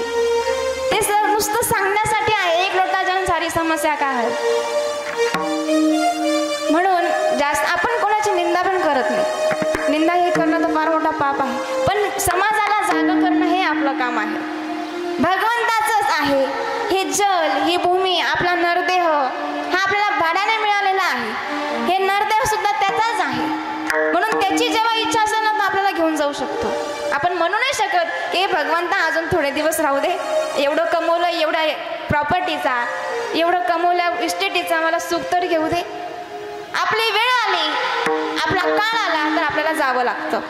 ते नुसतं सांगण्यासाठी आहे, एक लोटा जल सारी समस्या का हल. म्हणून जास्त आपण कोणाची निंदा पण करत नाही. निंदा हे करणं तर फार मोठा पाप आहे, पण समाजाला जागा करणं हे आपलं काम आहे. भगवंताचंच आहे हे जल, ही भूमी, आपला नरदेह हा आपल्याला भाड्याने मिळालेला आहे. हे नरदेह सुद्धा त्याचाच आहे. म्हणून त्याची जेव्हा इच्छा असेल ना, तर आपल्याला घेऊन जाऊ शकतो. आपण म्हणू नाही शकत की भगवंता अजून थोडे दिवस राहू दे, एवढं कमवलं, एवढ्या प्रॉपर्टीचा, एवढं कमवल्या इस्टेटीचा मला सुख तर घेऊ दे. आपली वेळ आली, आपला काळ आला तर आपल्याला जावं लागतं.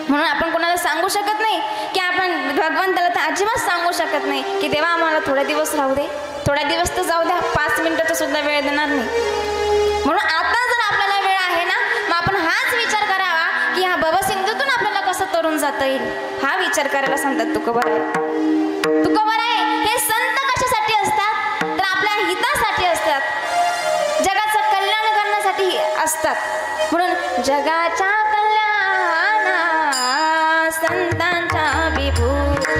म्हणून आपण कोणाला सांगू शकत नाही की आपण भगवंताला तर अजिबात सांगू शकत नाही की देवा आम्हाला थोडे दिवस राहू दे, थोड्या दिवस तर जाऊ द्या, 5 मिनिटाचा सुद्धा वेळ देणार नाही. म्हणून आता जर आपल्याला वेळ आहे ना, मग आपण हाच विचार करावा की हा भवसिंधूतून आपल्याला कसं तरुण जाता येईल, हा विचार करायला सांगतात तुकोबाराय. तुकोबाराय हे संत कशासाठी असतात, तर आपल्या हितासाठी असतात, जगाचं कल्याण करण्यासाठी असतात. म्हणून जगाच्या संतांच्या विभूती,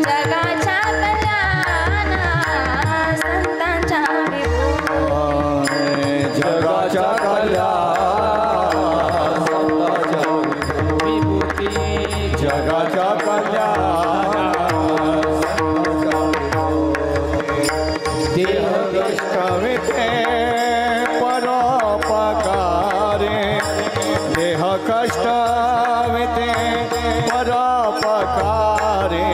जगाच्या कल्याण संतांच्या विभूती, जगाच्या कल्याण संतांच्या विभूती, जगाच्या कल्याण देह कष्टविते परोपकारे, देह कष्टविते परोपकारे,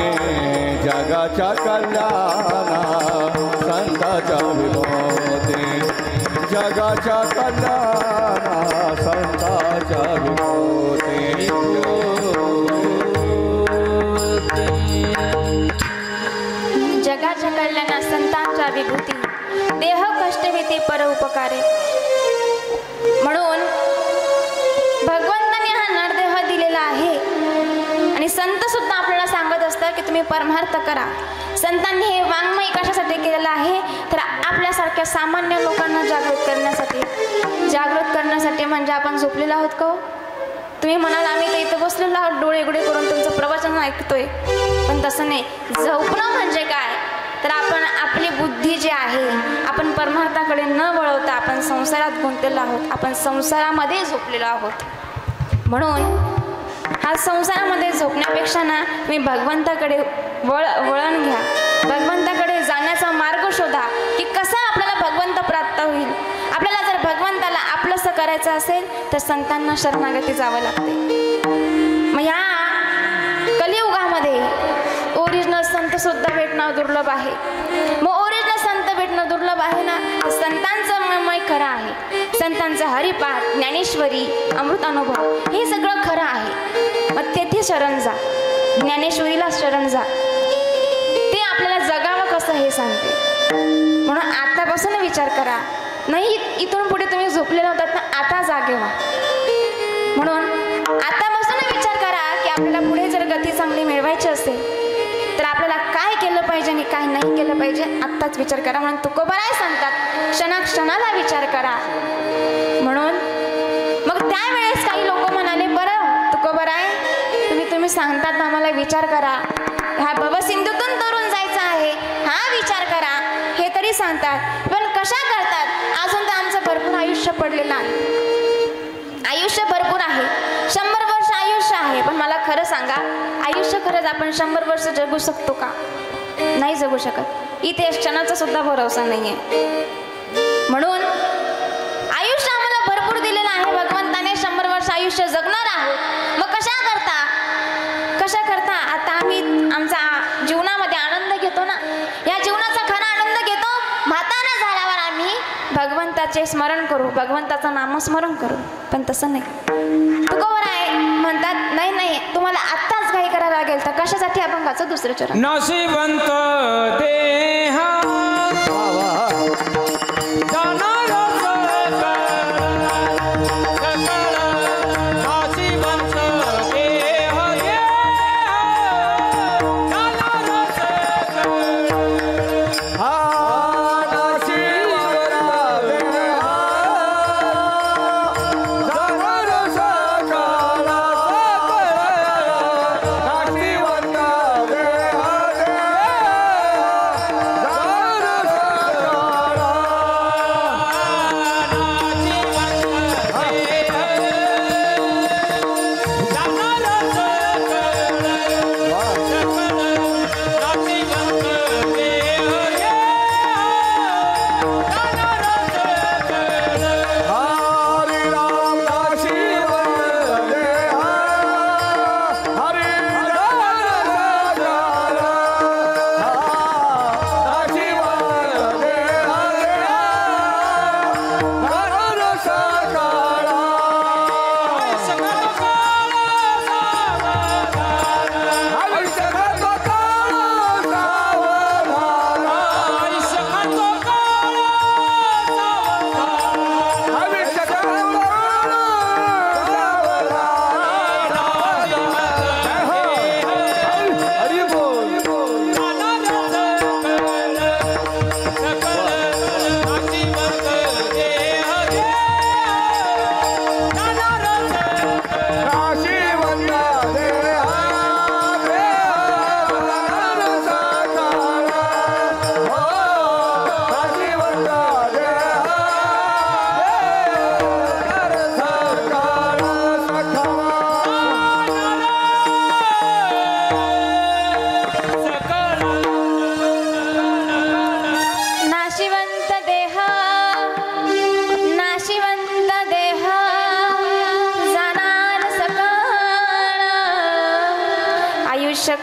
जगाच्या कल्याण संतांच्या विभूती, जगाच्या कल्याण संतांच्या विभूती. जगाच्या कल्याण संतांच्या विभूती, देह कष्टविते परोपकारे. म्हणून भगवंताने हा नरदेह दिलेला आहे आणि संत सुद्धा आपल्याला सांगत असतात की तुम्ही परमार्थ करा. संतांनी हे वाङ्मय कशासाठी केलेलं आहे, तर आपल्यासारख्या सामान्य लोकांना जागृत करण्यासाठी. जागृत करण्यासाठी म्हणजे आपण झोपलेलो आहोत का? तुम्ही म्हणाल आम्ही तर इथं बसलेलो आहोत डोळे उघडे करून तुमचं प्रवचन ऐकतोय, पण तसं नाही. झोपणं म्हणजे काय, तर आपण आपली बुद्धी जी आहे, आपण परमार्थाकडे न वळवता आपण संसारात गुंतलेलो आहोत, आपण संसारामध्ये झोपलेलो आहोत. म्हणून हा संसारामध्ये झोपण्यापेक्षा ना, मी भगवंताकडे वळण घ्या, भगवंताकडे जाण्याचा मार्ग शोधा की कसा आपल्याला भगवंत प्राप्त होईल. आपल्याला जर भगवंताला आपलंसं करायचं असेल तर संतांना शरणागती जावं लागते. मग ह्या कलियुगामध्ये ओरिजिनल संत सुद्धा भेटणं दुर्लभ आहे. मग ओरिजिनल संत भेटणं दुर्लभ आहे ना, संतांचं मय खरं आहे. संतांचं हरिपाठ, ज्ञानेश्वरी, अमृत अनुभव हे सगळं खरं आहे. मग तेथे शरण जा, ज्ञानेश्वरीला शरण जा, ते आपल्याला जगावं कसं हे सांगते. म्हणून आतापासून विचार करा, नाही इथून पुढे तुम्ही झोपलेला होतात ना, आता जागे व्हा. म्हणून आतापासून विचार करा की आपल्याला पुढे जर गती चांगली मिळवायची असेल केलं पाहिजे, आत्ताच विचार करा. म्हणून तुकोबाराय सांगतात क्षणाक्षणाला विचार करा. म्हणून मग त्यावेळेस काही लोक म्हणाले, बरं तुकोबाराय तुम्ही सांगतात ना आम्हाला विचार करा, ह्या भवसिंधूतून तरुण जायचं आहे, हा विचार करा, हे तरी सांगतात, पण कशा करतात? अजून तर आमचं भरपूर आयुष्य पडलेलं आहे, आयुष्य भरपूर आहे, 100 वर्ष आयुष्य आहे. पण मला खरं सांगा, आयुष्य खरंच आपण 100 वर्ष जगू शकतो का? नाही जगू शकत. इथे क्षणाचा सुद्धा भरोसा नाहीये. म्हणून आयुष्य आम्हाला भरपूर दिलेलं आहे भगवंताने, 100 वर्ष आयुष्य जगणार आहोत. मग कशा करता आता आम्ही आमचा जीवनामध्ये आनंद घेतो ना, या जीवनाचा खरा आनंद घेतो म्हातारा झाल्यावर आम्ही भगवंताचे स्मरण करू, भगवंताचं नामस्मरण करू. पण तसं नाही. तुकोबाराय म्हणतात नाही, तुम्हाला आत्ताच काही करावं लागेल. तर कशासाठी? आपण वाचू दुसरं चरण. नशिवंत देहा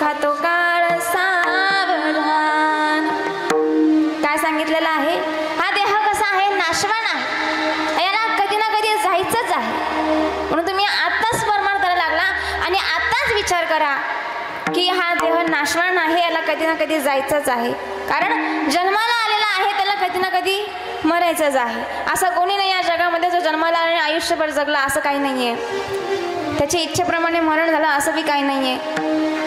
खातो काळ सावधान. काय सांगितलेलं आहे? हा देह कसा आहे? नाशवान आहे, याला कधी ना कधी जायचंच आहे. म्हणून तुम्ही आत्ताच परमार्थ करायला लागला आणि आत्ताच विचार करा की हा देह नाशवान आहे, याला कधी ना कधी जायचंच आहे. कारण जन्माला आलेला आहे त्याला कधी ना कधी मरायचंच आहे. असं कोणी नाही या जगामध्ये जो जन्माला आणि आयुष्यभर जगला, असं काही नाहीये. त्याच्या इच्छेप्रमाणे मरण झालं असं बी काही नाहीये.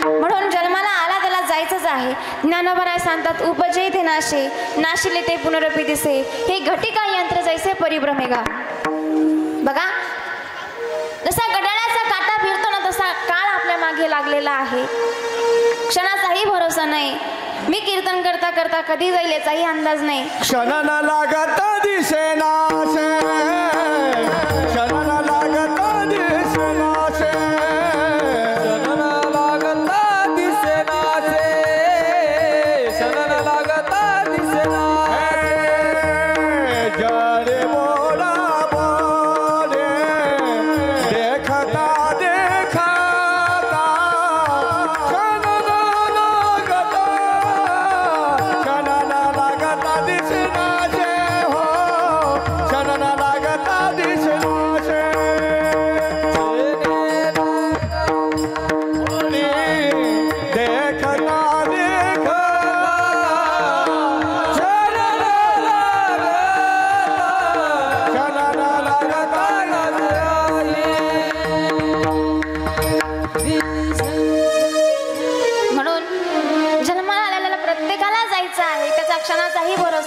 म्हणून जन्माला आला त्याला जायचंच आहे. ज्ञानोबराय सांगतात उपजे ते नाशे, नाशिले ते पुनरपी दिसे, हे घटिका यंत्र जैसे परिभ्रमेगा. बघा, जसा घड्याळाचा काटा फिरतो ना तसा काळ आपल्या मागे लागलेला आहे. क्षणाचाही भरोसा नाही. मी कीर्तन करता करता कधी जाईल याचाही अंदाज नाही. क्षणाला लागत दिसेनासे, क्षणाला लागत दिसेनासे, क्षणाला लागत दिसेनासे, क्षणाला लागत दिसेनासे. जरे बोला बोले देखता देखता क्षणाला लागत, क्षणाला लागत दिसेनासे हो, क्षणाला लागत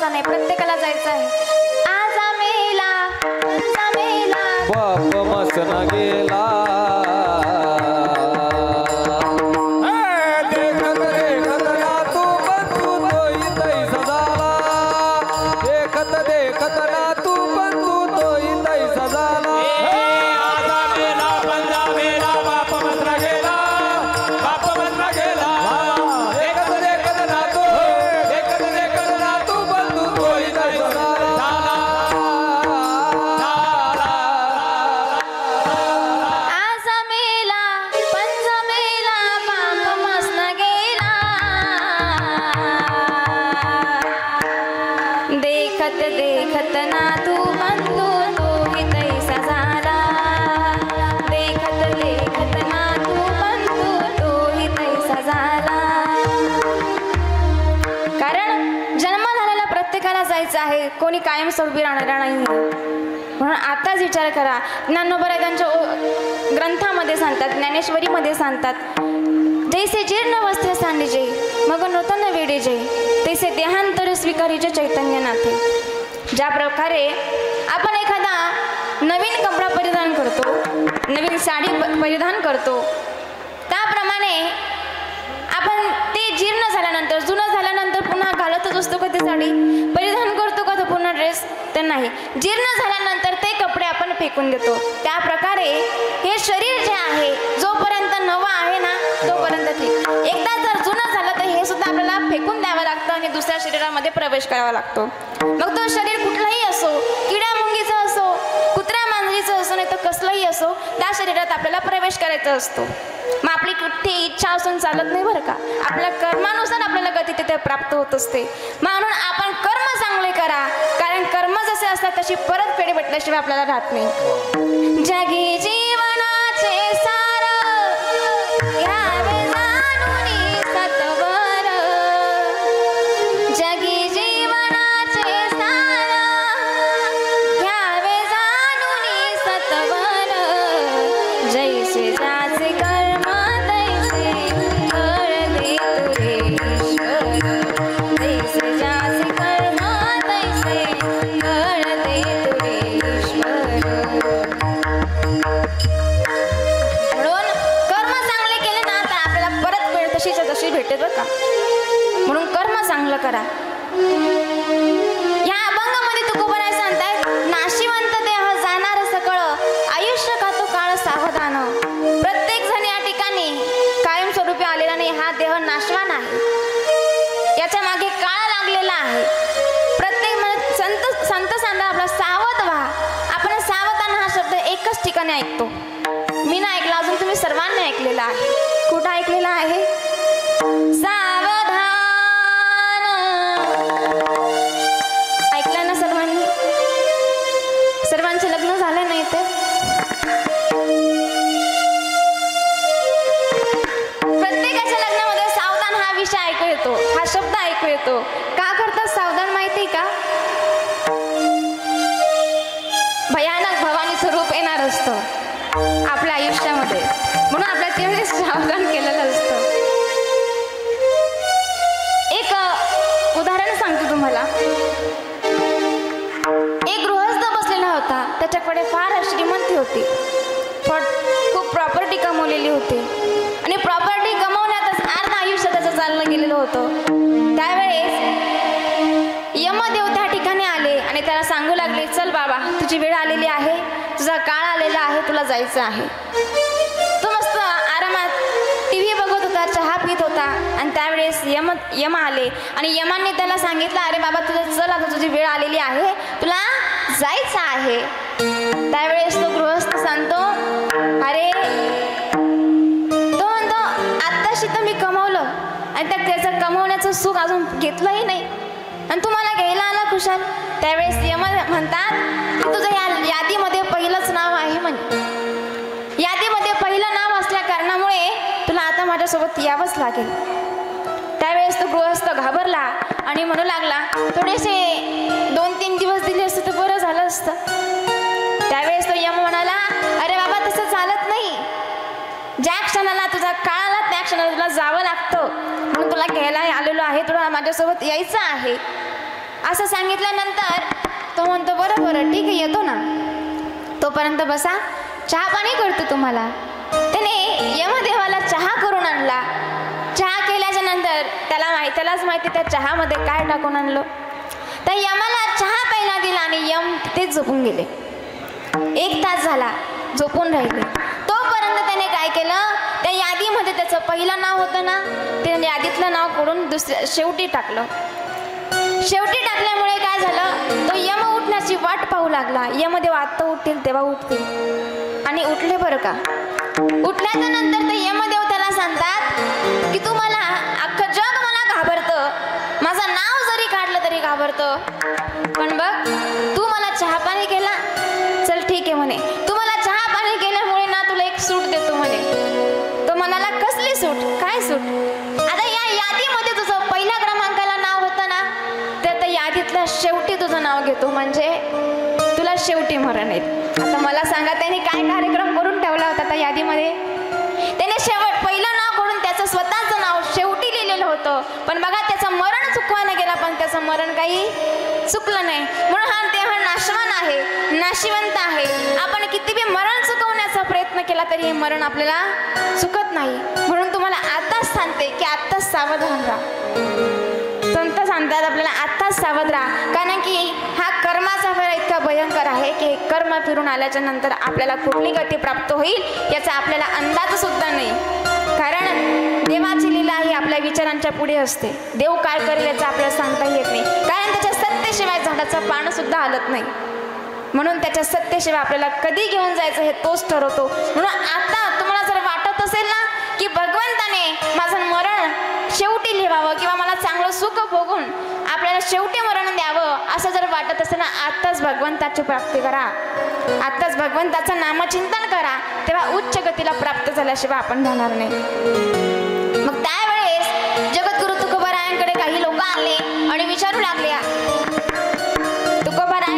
वाजता नाही, प्रत्येकाला जायचं आहे. आज मेला बाप मसना गेला देखत देखत ना तू बंधू तोही तैसा झाला देखत ना तू बंधू तोही तैसा झाला आजा मेला पंजा मेला बाप मसना गेला देखत ना तू बंधू तोही तैसा झाला आज मेला पंजा मेला बाप मसना गेला देखत देखत ना तू बंधू तोही तैसा झाला देखत देखत ना तू बंधू तोही तैसा झाला. कारण जन्म झालेल्या प्रत्येकाला जायचं आहे, कोणी कायमस्वरूपी राहणारा नाही. म्हणून आताच विचार करा. ज्ञानोबा त्यांच्या ग्रंथामध्ये सांगतात, ज्ञानेश्वरीमध्ये सांगतात, जैसे जीर्ण वस्त्र सांडिजे मग नूतन वेडीजे तैसे देहांतर स्वीकारीचे चैतन्य नाथे. ज्या प्रकारे आपण एखादा नवीन कपडा परिधान करतो, नवीन साडी परिधान करतो, त्याप्रमाणे आपण ते जीर्ण झाल्यानंतर, जुनं झाल्यानंतर पुन्हा घालतच असतो का ती साडी, परिधान करतो का तो पुन्हा ड्रेस, तर नाही. जीर्ण झाल्यानंतर ते कपडे आपण फेकून देतो. त्या प्रकारे हे शरीर जे आहे, जोपर्यंत नवं आहे ना तोपर्यंत ठीक. एकदा जर जुनं झालं तर हे सुद्धा आपल्याला फेकून द्यावं लागतं आणि दुसऱ्या शरीरामध्ये प्रवेश करावा लागतो. मग तो शरीर कुठलाही असो, किड्या मुंगीचं असो, कुत्र्या मांजरीचं असो, नाही तर कसलंही असो, त्या शरीरात आपल्याला प्रवेश करायचा असतो. मग आपली कुठली इच्छा असून चालत नाही बरं का. आपल्या कर्मानुसार आपल्याला गती तिथे प्राप्त होत असते. म्हणून आपण कर्म चांगले करा, कारण कर्म जसे असतात तशी परतफेड भेटल्याशिवाय आपल्याला राहत नाही. जगी जीवनाचे सार घ्यावे जाणूनी सत्वर, जगी जीवनाचे सार घ्यावे जाणूनी सत्वर, जैसे जाचे कर्म तैसे फळ देतो ईश्वर, जैसे जाचे कर्म तैसे फळ देतो ईश्वर. म्हणून कर्म चांगले केले ना तर आपल्याला परत वेळ तशीच्या तशी भेटेल बरं का. म्हणून कर्म चांगलं करा. या अभंगामध्ये तुकोबराय सांगतायत, नाशिवंत देह जाणार सकळ आयुष्य का तो काळ सावधान. प्रत्येक जण या ठिकाणी कायमस्वरूपी आलेला नाही. हा देह नाशवान आहे, याच्या मागे काळ लागलेला आहे. प्रत्येक संत सांगा आपला सावध व्हा. आपण सावधान हा शब्द एकच ठिकाणी ऐकतो. मी ना ऐकला, अजून तुम्ही सर्वांनी ऐकलेला आहे. कुठं ऐकलेला आहे? सावधान. ऐकलं ना सर्वांनी? सर्वांचे लग्न झाले नाही ते? प्रत्येकाच्या लग्नामध्ये सावधान हा विषय ऐकू येतो, हा शब्द ऐकू येतो. का करतात सावधान माहिती का? भयानक भवानीचं रूप येणार असतं आपल्या आयुष्यामध्ये, म्हणून आपल्या तेवढे सावधान केलेलं असतं. एक उदाहरण सांगते तुम्हाला. एक गृहस्थ बसलेला होता, त्याच्याकडे फार श्रीमंती होती, खूप प्रॉपर्टी कमवलेली होती आणि प्रॉपर्टी कमवण्यातच अर्ध आयुष्य त्याचं चाललं गेलेलं होतं. त्यावेळेस यमदेव त्या ठिकाणी आले आणि त्याला सांगू लागले, चल बाबा, तुझी वेळ आलेली आहे, तुझा काळ आलेला आहे, तुला जायचं आहे. तो मस्त आरामात टीव्ही बघत होता, चहा पित होता आणि त्यावेळेस यम आले आणि यमांनी त्याला सांगितलं, अरे बाबा तुझं चल, आता तुझी वेळ आलेली आहे, तुला जायचं आहे. त्यावेळेस तो गृहस्थ सांगतो, अरे तो म्हणतो, आत्ताशी तर मी कमवलं आणि त्याचं कमवण्याचं सुख अजून घेतलंही नाही आणि तुम्हाला घ्यायला आला कुशाल. त्यावेळेस यम म्हणतात की तुझं या यादीमध्ये पहिलंच नाव आहे म्हणे. यादीमध्ये पहिलं नाव असल्या कारणामुळे तुला आता माझ्यासोबत यावंच लागेल. त्यावेळेस तो गृहस्थ घाबरला आणि म्हणू लागला, थोडेसे 2-3 दिवस दिले असते तर बरं झालं असतं. त्यावेळेस तो यम म्हणाला, अरे बाबा तसं चालत नाही, ज्या क्षणाला तुझा काळ आला त्या क्षणाला तुला जावं लागतं, म्हणून तुला घ्यायला आलेलो आहे, तुला माझ्यासोबत यायचं आहे. असं सांगितल्यानंतर तो म्हणतो बरं बरं ठीक आहे येतो ना, तोपर्यंत बसा चहा पाणी करतो तुम्हाला. त्याने यमदेवाला चहा करून आणला. चहा केल्याच्या नंतर त्यालाच माहिती त्या चहामध्ये काय टाकून आणलं. तर यमाला चहा प्यायला दिला आणि यम तिथेच झोपून गेले. 1 तास झाला झोपून राहिले. तोपर्यंत त्याने काय केलं, त्या यादीमध्ये त्याचं पहिलं नाव होतं ना, त्याने यादीतलं नाव काढून शेवटी टाकलं. शेवटी टाकल्यामुळे काय झालं, तो यम उठण्याची वाट पाहू लागला. यमदेव आत्ता उठतील तेव्हा उठतील आणि उठले बरं का. उठल्याच्या नंतर ते यमदेव त्याला सांगतात की तू मला, अख्खं जग मला घाबरतं, माझं नाव जरी काढलं तरी घाबरतं, पण बघ तू मला चहा पाणी केला, चल ठीक आहे म्हणे, तू मला चहा पाणी केल्यामुळे ना तुला एक सूट देतो म्हणे. तो म्हणाला कसली सूट, काय सूट. आता या यादीमध्ये तुझं पहिल्या क्रमांकाला नाव होतं ना, तर त्या यादीतल्या शेवटी तुझं नाव घेतो, म्हणजे तुला शेवटी मरण येईल. आता मला सांगा त्याने काय कार्यक्रम करून ठेवला होता त्या यादीमध्ये. त्याने पहिलं नाव काढून त्याचं स्वतःचं नाव शेवटी लिहिलेलं होतं, पण बघा त्याचं मरण चुकवायला गेला पण त्याचं मरण काही चुकलं नाही. म्हणून हा देह नाशवान आहे, नाशिवंत आहे. आपण किती बी मरण चुकवण्याचा प्रयत्न केला तरी हे मरण आपल्याला चुकत नाही. म्हणून तुम्हाला आताच सांगते की आत्ताच सावधान राहा. संत सांगतात आपल्याला आत्ताच सावध राहा, कारण की हा कर्माचा फळ इतका भयंकर आहे की कर्म फिरून आल्याच्या नंतर आपल्याला कुठली गती प्राप्त होईल याचा आपल्याला अंदाज सुद्धा नाही. कारण देवाची लीला ही आपल्या विचारांच्या पुढे असते. देव काय करेल याचं आपल्याला सांगता येत नाही, कारण त्याच्या सत्तेशिवाय झाडाचं पान सुद्धा हलत नाही. म्हणून त्याच्या सत्तेशिवाय आपल्याला कधी घेऊन जायचं हे तोच ठरवतो. म्हणून आता तुम्हाला जर वाटत असेल ना की भगवंताने माझं मरण शेवटी लिहावं किंवा मला चांगलं सुख भोगून आपल्याला शेवटी मरण द्यावं, असं जर वाटत असेल ना, आत्ताच भगवंताची प्राप्ती करा, आत्ताच भगवंताचं नामचिंतन करा, तेव्हा उच्च गतीला प्राप्त झाल्याशिवाय आपण राहणार नाही. मग त्यावेळेस जगद्गुरु तुकोबारायांकडे काही लोक आले आणि विचारू लागले, तुकोबाराय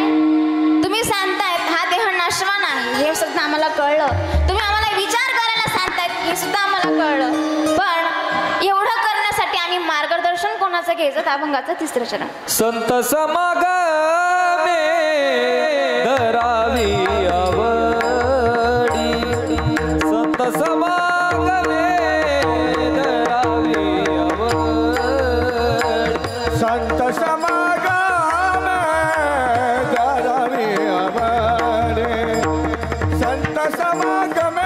तुम्ही सांगतायत हा देह नाशवान आहे, हे सुद्धा आम्हाला कळलं, तुम्ही आम्हाला विचार करायला सांगतायत हे सुद्धा आम्हाला कळलं, पण एवढं करण्यासाठी आम्ही मार्गदर्शन कोणाचं घ्यायचं. त्या अभंगाचं 3रं चरण. संत समागमे धरावी आवडी, संत समागमे धरावी आवडी, संत समागमे धरावी आवडी, संत समागमे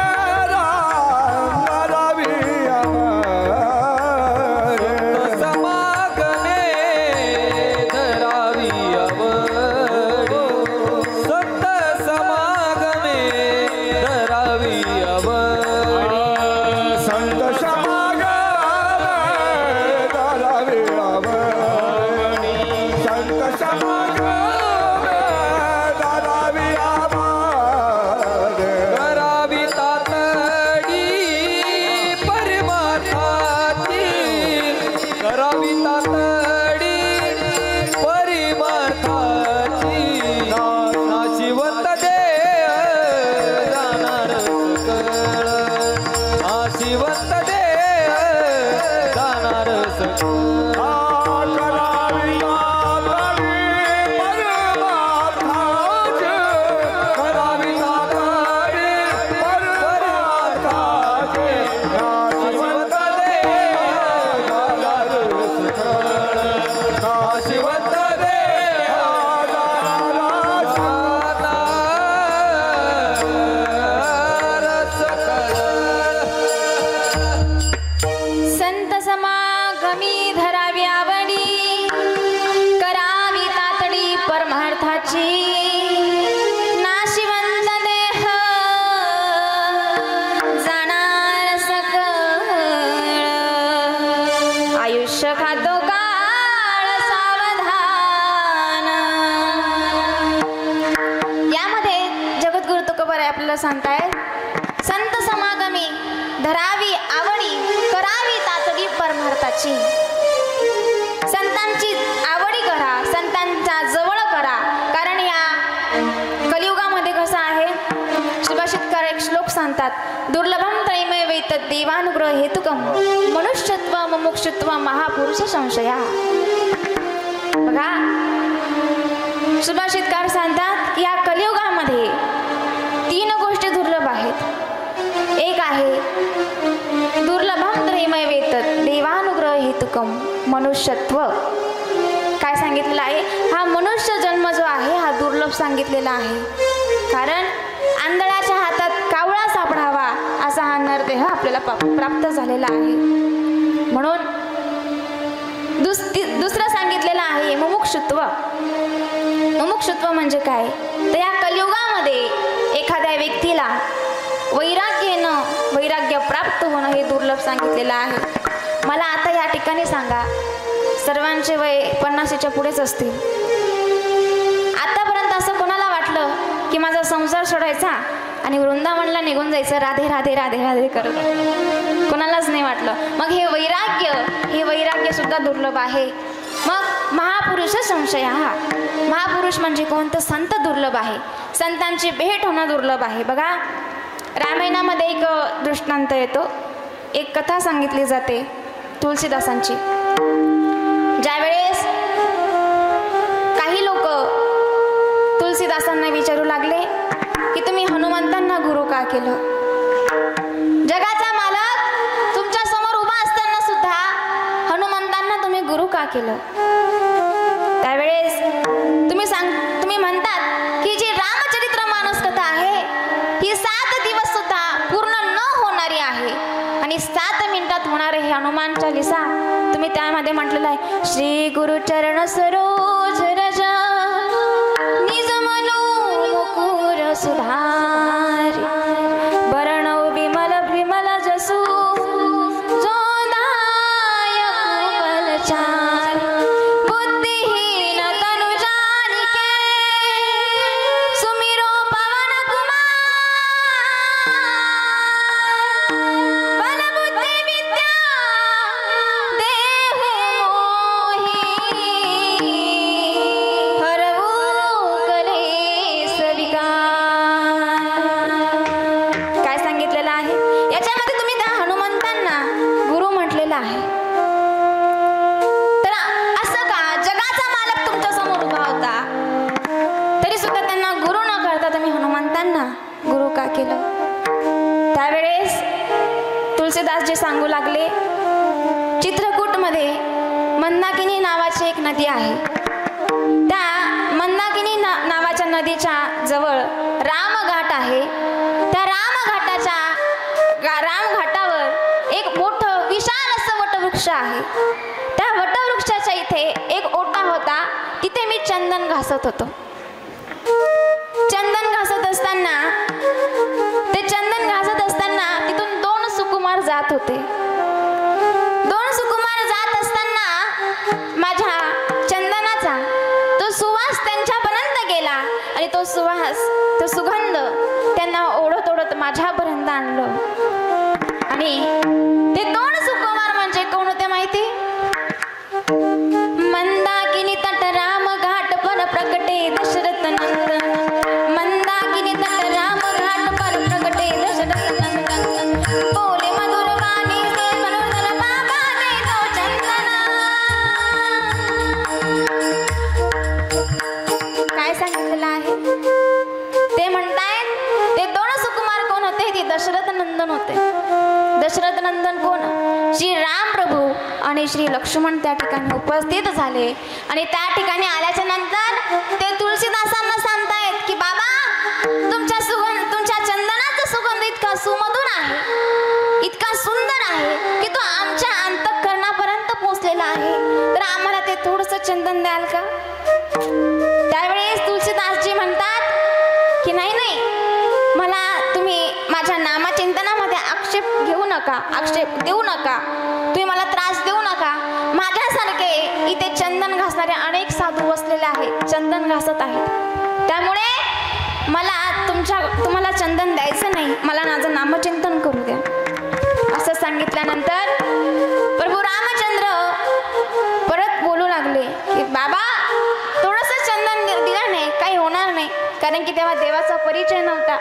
सांगताय संत समागमी धरावी आवडी करावी तातडी परमार्थाची. संतांची आवडी करा, संतांच्या जवळ करा, कारण या कलियुगामध्ये कसं आहे, सुभाषितकार एक श्लोक सांगतात, दुर्लभम त्रयमय वैतत देवानुग्रह हेतुकम मनुष्यत्व मुमुक्षुत्व महापुरुष संशया. बघा सुभाषितकार सांगतात की या कलियुगामध्ये 3 गोष्टी दुर्लभ आहेत. एक आहे दुर्लभम त्रयमय वेतत देवानुग्रह हेतुकम मनुष्यत्व. काय सांगितलेलं आहे? हा मनुष्य जन्म जो आहे हा दुर्लभ सांगितलेला आहे. कारण आंधळाच्या हातात कावळा सापडावा असा हा नरदेह आपल्याला प्राप्त झालेला आहे. म्हणून दुसरं सांगितलेलं आहे मुमुक्षुत्व. मुमुक्षुत्व म्हणजे काय? तर या कलियुगामध्ये एखाद्या व्यक्तीला वैराग्य प्राप्त होणं हे दुर्लभ सांगितलेलं आहे. मला आता या ठिकाणी सांगा, सर्वांचे वय 50च्या पुढेच असतील. आतापर्यंत असं कोणाला वाटलं की माझा संसार सोडायचा आणि वृंदावनला निघून जायचं राधे राधे राधे राधे करत? कोणालाच नाही वाटलं. मग हे वैराग्य सुद्धा दुर्लभ आहे. मग महापुरुष संशय हा महापुरुष म्हणजे कोण? तर संत दुर्लभ आहे. संतांची भेट होणं दुर्लभ आहे. बघा, रामायणामध्ये एक दृष्टांत येतो, एक कथा सांगितली जाते तुलसीदासांची. ज्यावेळेस काही लोक तुलसीदासांना विचारू लागले की तुम्ही हनुमंतांना गुरु का केलं? जगाचा मालक तुमच्या समोर उभा असताना सुद्धा हनुमंतांना तुम्ही गुरु का केलं? त्यावेळेस तुम्ही म्हणतात की जी रामचरित्र मानस कथा आहे ही 7 दिवस सुद्धा पूर्ण न होणारी आहे आणि 7 मिनिटात होणारे हे हनुमान चालीसा तुम्ही त्यामध्ये म्हटलेलं आहे. श्री गुरु चरण सरोज रज निज मनो मुकुर सुधार बरणौ विमल विमल जसु जोदायक बलचार बुद्धिहीन तनु जानिके सुमिरो पवन कुमार बल बुद्धि विद्या देहु मोहि हरवू कलेस विकार. काय सांगितलेलं आहे याच्यामध्ये? तुम्ही त्या हनुमंतांना गुरु म्हटलेला आहे. तर असं का जगाचा मालक तुमच्या समोर उभा होता तरी सुद्धा त्यांना गुरु न करता तुम्ही हनुमंतांना गुरु का केलं? त्यावेळेस तुलसीदासजी सांगू लागले, चित्रकूटमध्ये मंदाकिनी नावाची एक नदी आहे. त्या मंदाकिनी नावाच्या नदीच्या जवळ रामघाट आहे. त्या रामघाटावर एक मोठं विशाल असं वटवृक्ष आहे. त्या वटवृक्षाच्या इथे एक ओटा होता. तिथे मी चंदन घासत होतो. चंदन घासत असताना तिथून 2 सुकुमार जात होते. 2 सुकुमार जात असताना माझ्या चंदनाचा तो सुवास त्यांच्यापर्यंत गेला आणि तो सुगंध त्यांना ओढत ओढत माझ्यापर्यंत आणलं. आणि ते 2 सुकुमार म्हणजे कोण होते माहिती? मंदाकिनी तट राम घाट पर प्रगटे दशरथ नंदन. मंदाकिनी तट राम घाट पर प्रगटे दशरथ नंदन. बोले मधुर वाणी से मनोहर बाबा दे दो चंदना. काय सांगितलेलं आहे? ते म्हणतायत ते 2 सुकुमार कोण होते? ते दशरथ नंदन होते. दशरथ नंदन कोण? श्री राम प्रभू आणि श्री लक्ष्मण त्या ठिकाणी उपस्थित झाले. आणि त्या ठिकाणी आल्याच्या नंतर ते तुलसीदासांना सांगतायत की बाबा, तुमच्या चंदनाचा सुगंध इतका सुमधुर आहे, इतका सुंदर आहे की तो आमच्या अंतःकरणापर्यंत पोहोचलेला आहे. तर आम्हाला ते थोडंसं चंदन द्याल का? त्यावेळेस तुलसीदासजी म्हणतात की नाही, मला तुम्ही माझ्या नामचिंतनामध्ये आक्षेप देऊ नका, तुम्ही मला त्रास देऊ नका. माझ्यासारखे इथे चंदन घासणारे अनेक साधू बसलेले आहेत, चंदन घासत आहेत. त्यामुळे मला तुम्हाला चंदन द्यायचं नाही, मला माझं नामचिंतन करू द्या. असं सांगितल्यानंतर प्रभू रामचंद्र परत बोलू लागले की बाबा, थोडंसं चंदन दिलं नाही काही होणार नाही. कारण की तेव्हा देवाचा परिचय नव्हता,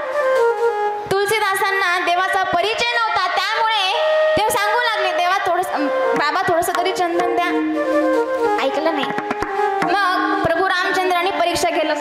तुलसीदासांना देवाचा परिचय नव्हता. त्यामुळे ते सांगू लागले देवा बाबा थोडंसं तरी चंदन द्या. ऐकलं नाही. मग प्रभू रामचंद्रांनी परीक्षा घ्यायला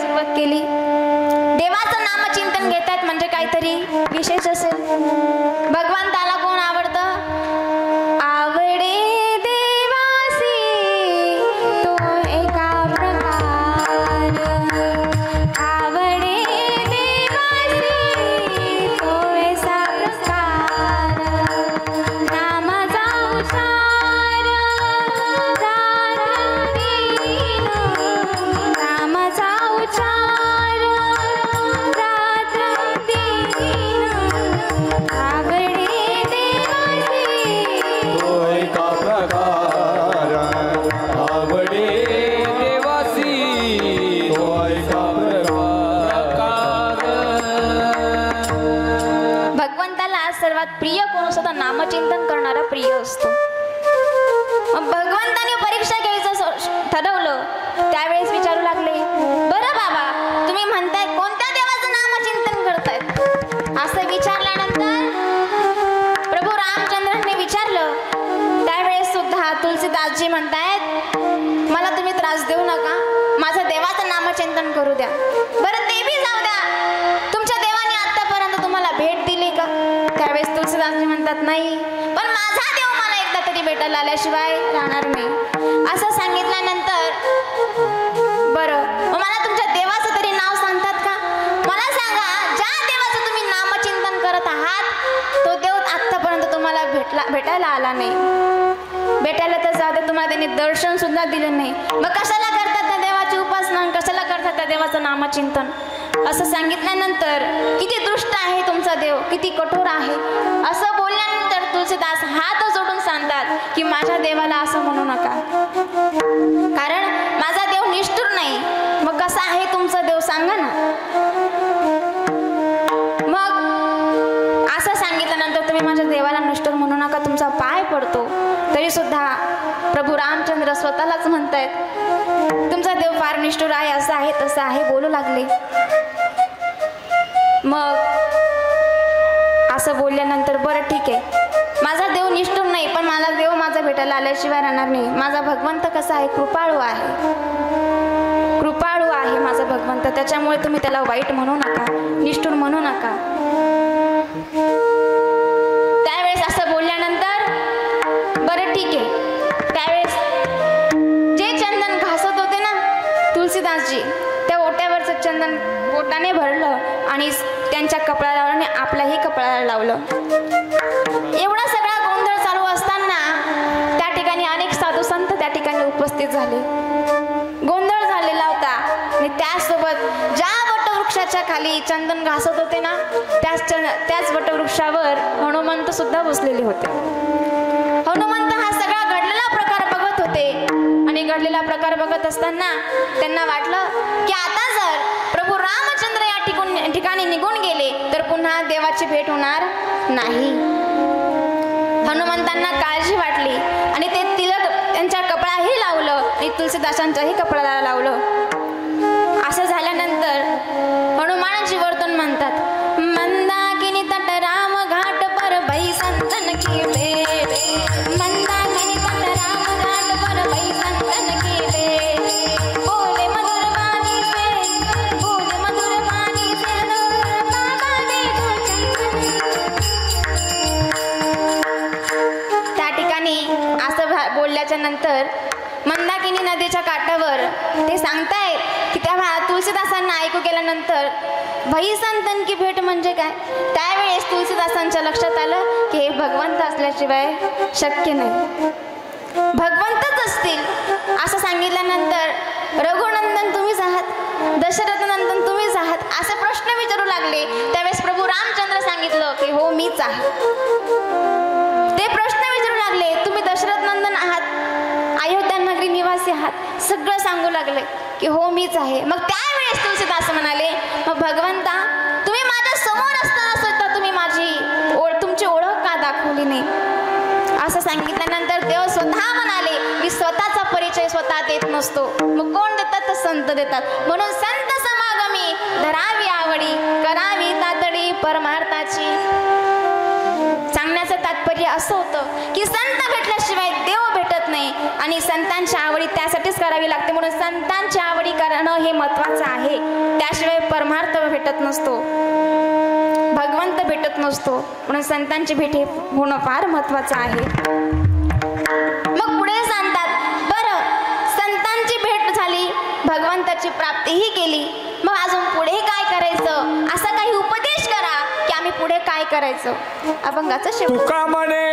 सुद्धा नामचिंतन करणारा प्रिय असतो. मग भगवंताने परीक्षा घ्यायचं ठरवलं. त्यावेळेस विचारू लागले, बरं बाबा, तुम्ही म्हणताय कोणत्या देवाचं नामचिंतन करतायत? असं विचारल्यानंतर प्रभू रामचंद्रांनी विचारलं. त्यावेळेस सुद्धा तुलसीदासजी म्हणतायत, मला तुम्ही त्रास देऊ नका, माझ्या देवाचं नामचिंतन करू द्या. बरं ते बी जाऊ द्या, तुमच्या देवाने आतापर्यंत तुम्हाला भेट दिली का? त्यावेळेस तुलसीदासजी म्हणतात, नाही, पण माझा देव मला एकदा तरी भेटायला आल्याशिवाय राहणार नाही. असं सांगितल्यानंतर बरं, मला तुमच्या देवाचं तरी नाव सांगतात का? मला सांगा, ज्या देवाचं तुम्ही नामचिंतन करत आहात तो देव आतापर्यंत तुम्हाला भेटायला आला नाही. भेटायला तर जाते, तुम्हाला त्यांनी दर्शन सुद्धा दिलं नाही. मग कशाला करतात त्या देवाची उपासना, कशाला करतात त्या देवाचं नामचिंतन? असं सांगितल्यानंतर किती दुष्ट आहे तुमचा देव, किती कठोर आहे. असं बोलल्यानंतर तुलसीदास हात जोडून सांगतात की माझ्या देवाला असं म्हणू नका, कारण माझा देव निष्ठुर नाही. मग कसा आहे तुमचा देव सांगा ना. मग असं सांगितल्यानंतर तुम्ही माझ्या देवाला निष्ठुर म्हणू नका, तुमचा पाय पडतो. तरी सुद्धा प्रभू रामचंद्र स्वतःलाच म्हणतायत, तुमचा देव फार निष्ठुर आहे, असं आहे तसं आहे बोलू लागले. मग असं बोलल्यानंतर बरं ठीक आहे, माझा देव निष्ठुर नाही, पण मला देव माझा भेटायला आल्याशिवाय राहणार नाही. माझा भगवंत कसा आहे, कृपाळू आहे, कृपाळू आहे माझा भगवंत. त्याच्यामुळे तुम्ही त्याला वाईट म्हणू नका, निष्ठुर म्हणू नका. त्यावेळेस असं बोलल्यानंतर बरं ठीक आहे. त्यावेळेस जे चंदन घासत होते ना तुलसीदासजी, त्या ओट्यावरचं चंदन बोटाने भरलं आणि त्यांच्या कपड्याला लावलं आणि आपल्याही कपड्याला लावलं. एवढा सगळा गोंधळ चालू असताना त्या ठिकाणी अनेक साधू संत त्या ठिकाणी उपस्थित झाले. गोंधळ झालेला होता आणि त्याचसोबत ज्या वटवृक्षाच्या खाली चंदन घासत होते ना, त्याच वटवृक्षावर हनुमंत सुद्धा बसलेले होते. हनुमंत हा सगळा घडलेला प्रकार बघत होते आणि घडलेला प्रकार बघत असताना त्यांना वाटलं की आता जर प्रभू रामचंद्र या ठिकाणी निघून गेले तर पुन्हा देवाची भेट होणार नाही. हनुमंतांना काळजी वाटली आणि ते तिलक त्यांच्या कपड्याही लावलं आणि तुलसीदासांच्याही कपड्याला लावलं. असं झाल्यानंतर हनुमानाची वर्तन म्हणतात, मंदाकिनी तट राम घाट पर भई संतन की भेट, मंदाकिनी तट राम घाट पर भई संतन की भेट, बोले मधुर वाणी से, बोले मधुर वाणी से बाबा दे दो चंदन. त्या ठिकाणी असं बोलल्याच्या नंतर मंदाकिनी नदीच्या काठावर ते सांगतायत की त्या तुलसीदासांना ऐकू गेल्यानंतर भई संतन की भेट म्हणजे काय. त्यावेळेस तुलसीदासांच्या लक्षात आलं की हे भगवंत असल्याशिवाय शक्य नाही, भगवंतच असतील. असं सांगितल्यानंतर रघुनंदन तुम्हीच आहात, दशरथ नंदन तुम्हीच आहात, असे प्रश्न विचारू लागले. त्यावेळेस प्रभू रामचंद्र सांगितलं की हो मीच आहे. ते प्रश्न विचारू लागले, तुम्ही दशरथ नंदन आहात, अयोध्या नगरी निवासी आहात, सगळं सांगू लागले की हो मीच आहे. मग त्यावेळेस तुलसीदास म्हणाले, मग भगवंता तुम्ही माझ्या समोर असताना सुद्धा तुम्ही तुमची ओळख का दाखवली नाही. असं सांगितल्यानंतर देव स्वतः म्हणाले की स्वतःचा परिचय स्वतः देत नसतो, मग कोण देतात तर संत देतात. म्हणून संत समागमी धरावी आवडी, करावी तातडी परमार्थाची. सांगण्याचं तात्पर्य असं होतं की संत भेटल्याशिवाय देव भेटत नाही आणि संतांची आवडी त्यासाठीच करावी लागते. म्हणून संतांची आवडी करणं हे महत्वाचं आहे, त्याशिवाय परमार्थ भेटत नसतो, भगवंत भेटत नसतो. म्हणून संतांची भेट हे होणं फार महत्वाचं आहे. मग पुढे सांगतात, बरं संतांची भेट झाली, भगवंताची प्राप्तीही केली, मग अजून पुढे काय करायचं, असा काही उपदेश करा की आम्ही पुढे काय करायचं. अभंगाचं शेवट. तुका म्हणे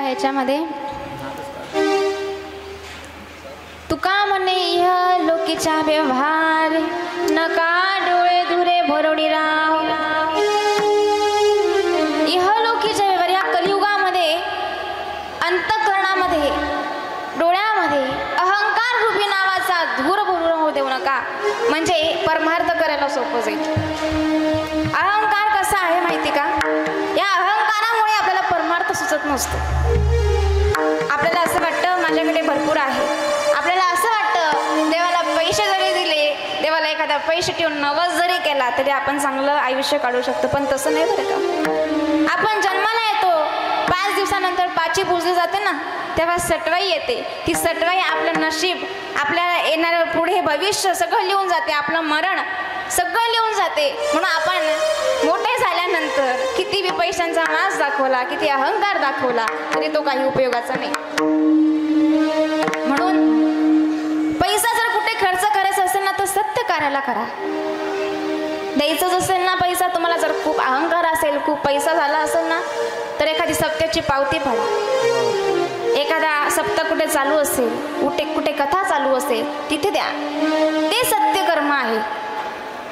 ह्याच्यामध्ये तुका म्हणे इह लोकीचा व्यवहार नका डोळे दुरे भरवडी राव. इह लोकीचा व्यवहार या कलियुगामध्ये अंतःकरणामध्ये डोळ्यामध्ये अहंकार रूपी नावाचा धूर भरून होऊ देऊ नका, म्हणजे परमार्थ करायला सोपं जाईल. अहंकार कसा आहे माहिती का? या अहंकारामुळे आपल्याला परमार्थ सुचत नसतो. आपल्याला असं वाटतं माझ्याकडे भरपूर आहे, आपल्याला असं वाटतं देवाला पैसे जरी दिले, देवाला एखादा पैसे ठेवून नवस जरी केला तरी आपण चांगलं आयुष्य काढू शकतो. पण तसं नाही बरं का. आपण जन्माला येतो, 5 दिवसानंतर पाची पूजली जाते ना, तेव्हा सटवाई येते. ती सटवाई आपलं नशीब, आपल्याला येणारं पुढे भविष्य सगळं लिहून जाते, आपलं मरण सगळं लिहून जाते. म्हणून आपण मोठे झाल्यानंतर किती बी पैशांचा मास दाखवला, किती अहंकार दाखवला तरी तो काही उपयोगाचा नाही. म्हणून पैसा जर कुठे खर्च करायचा असेल ना तर सत्य कार्याला करा. द्यायचंच असेल ना पैसा, तुम्हाला जर खूप अहंकार असेल, खूप पैसा झाला असेल ना, तर एखादी सत्याची पावती फाडा. एखादा सप्ताह कुठे चालू असेल, कुठे कथा चालू असेल, तिथे द्या. ते सत्य कर्म आहे.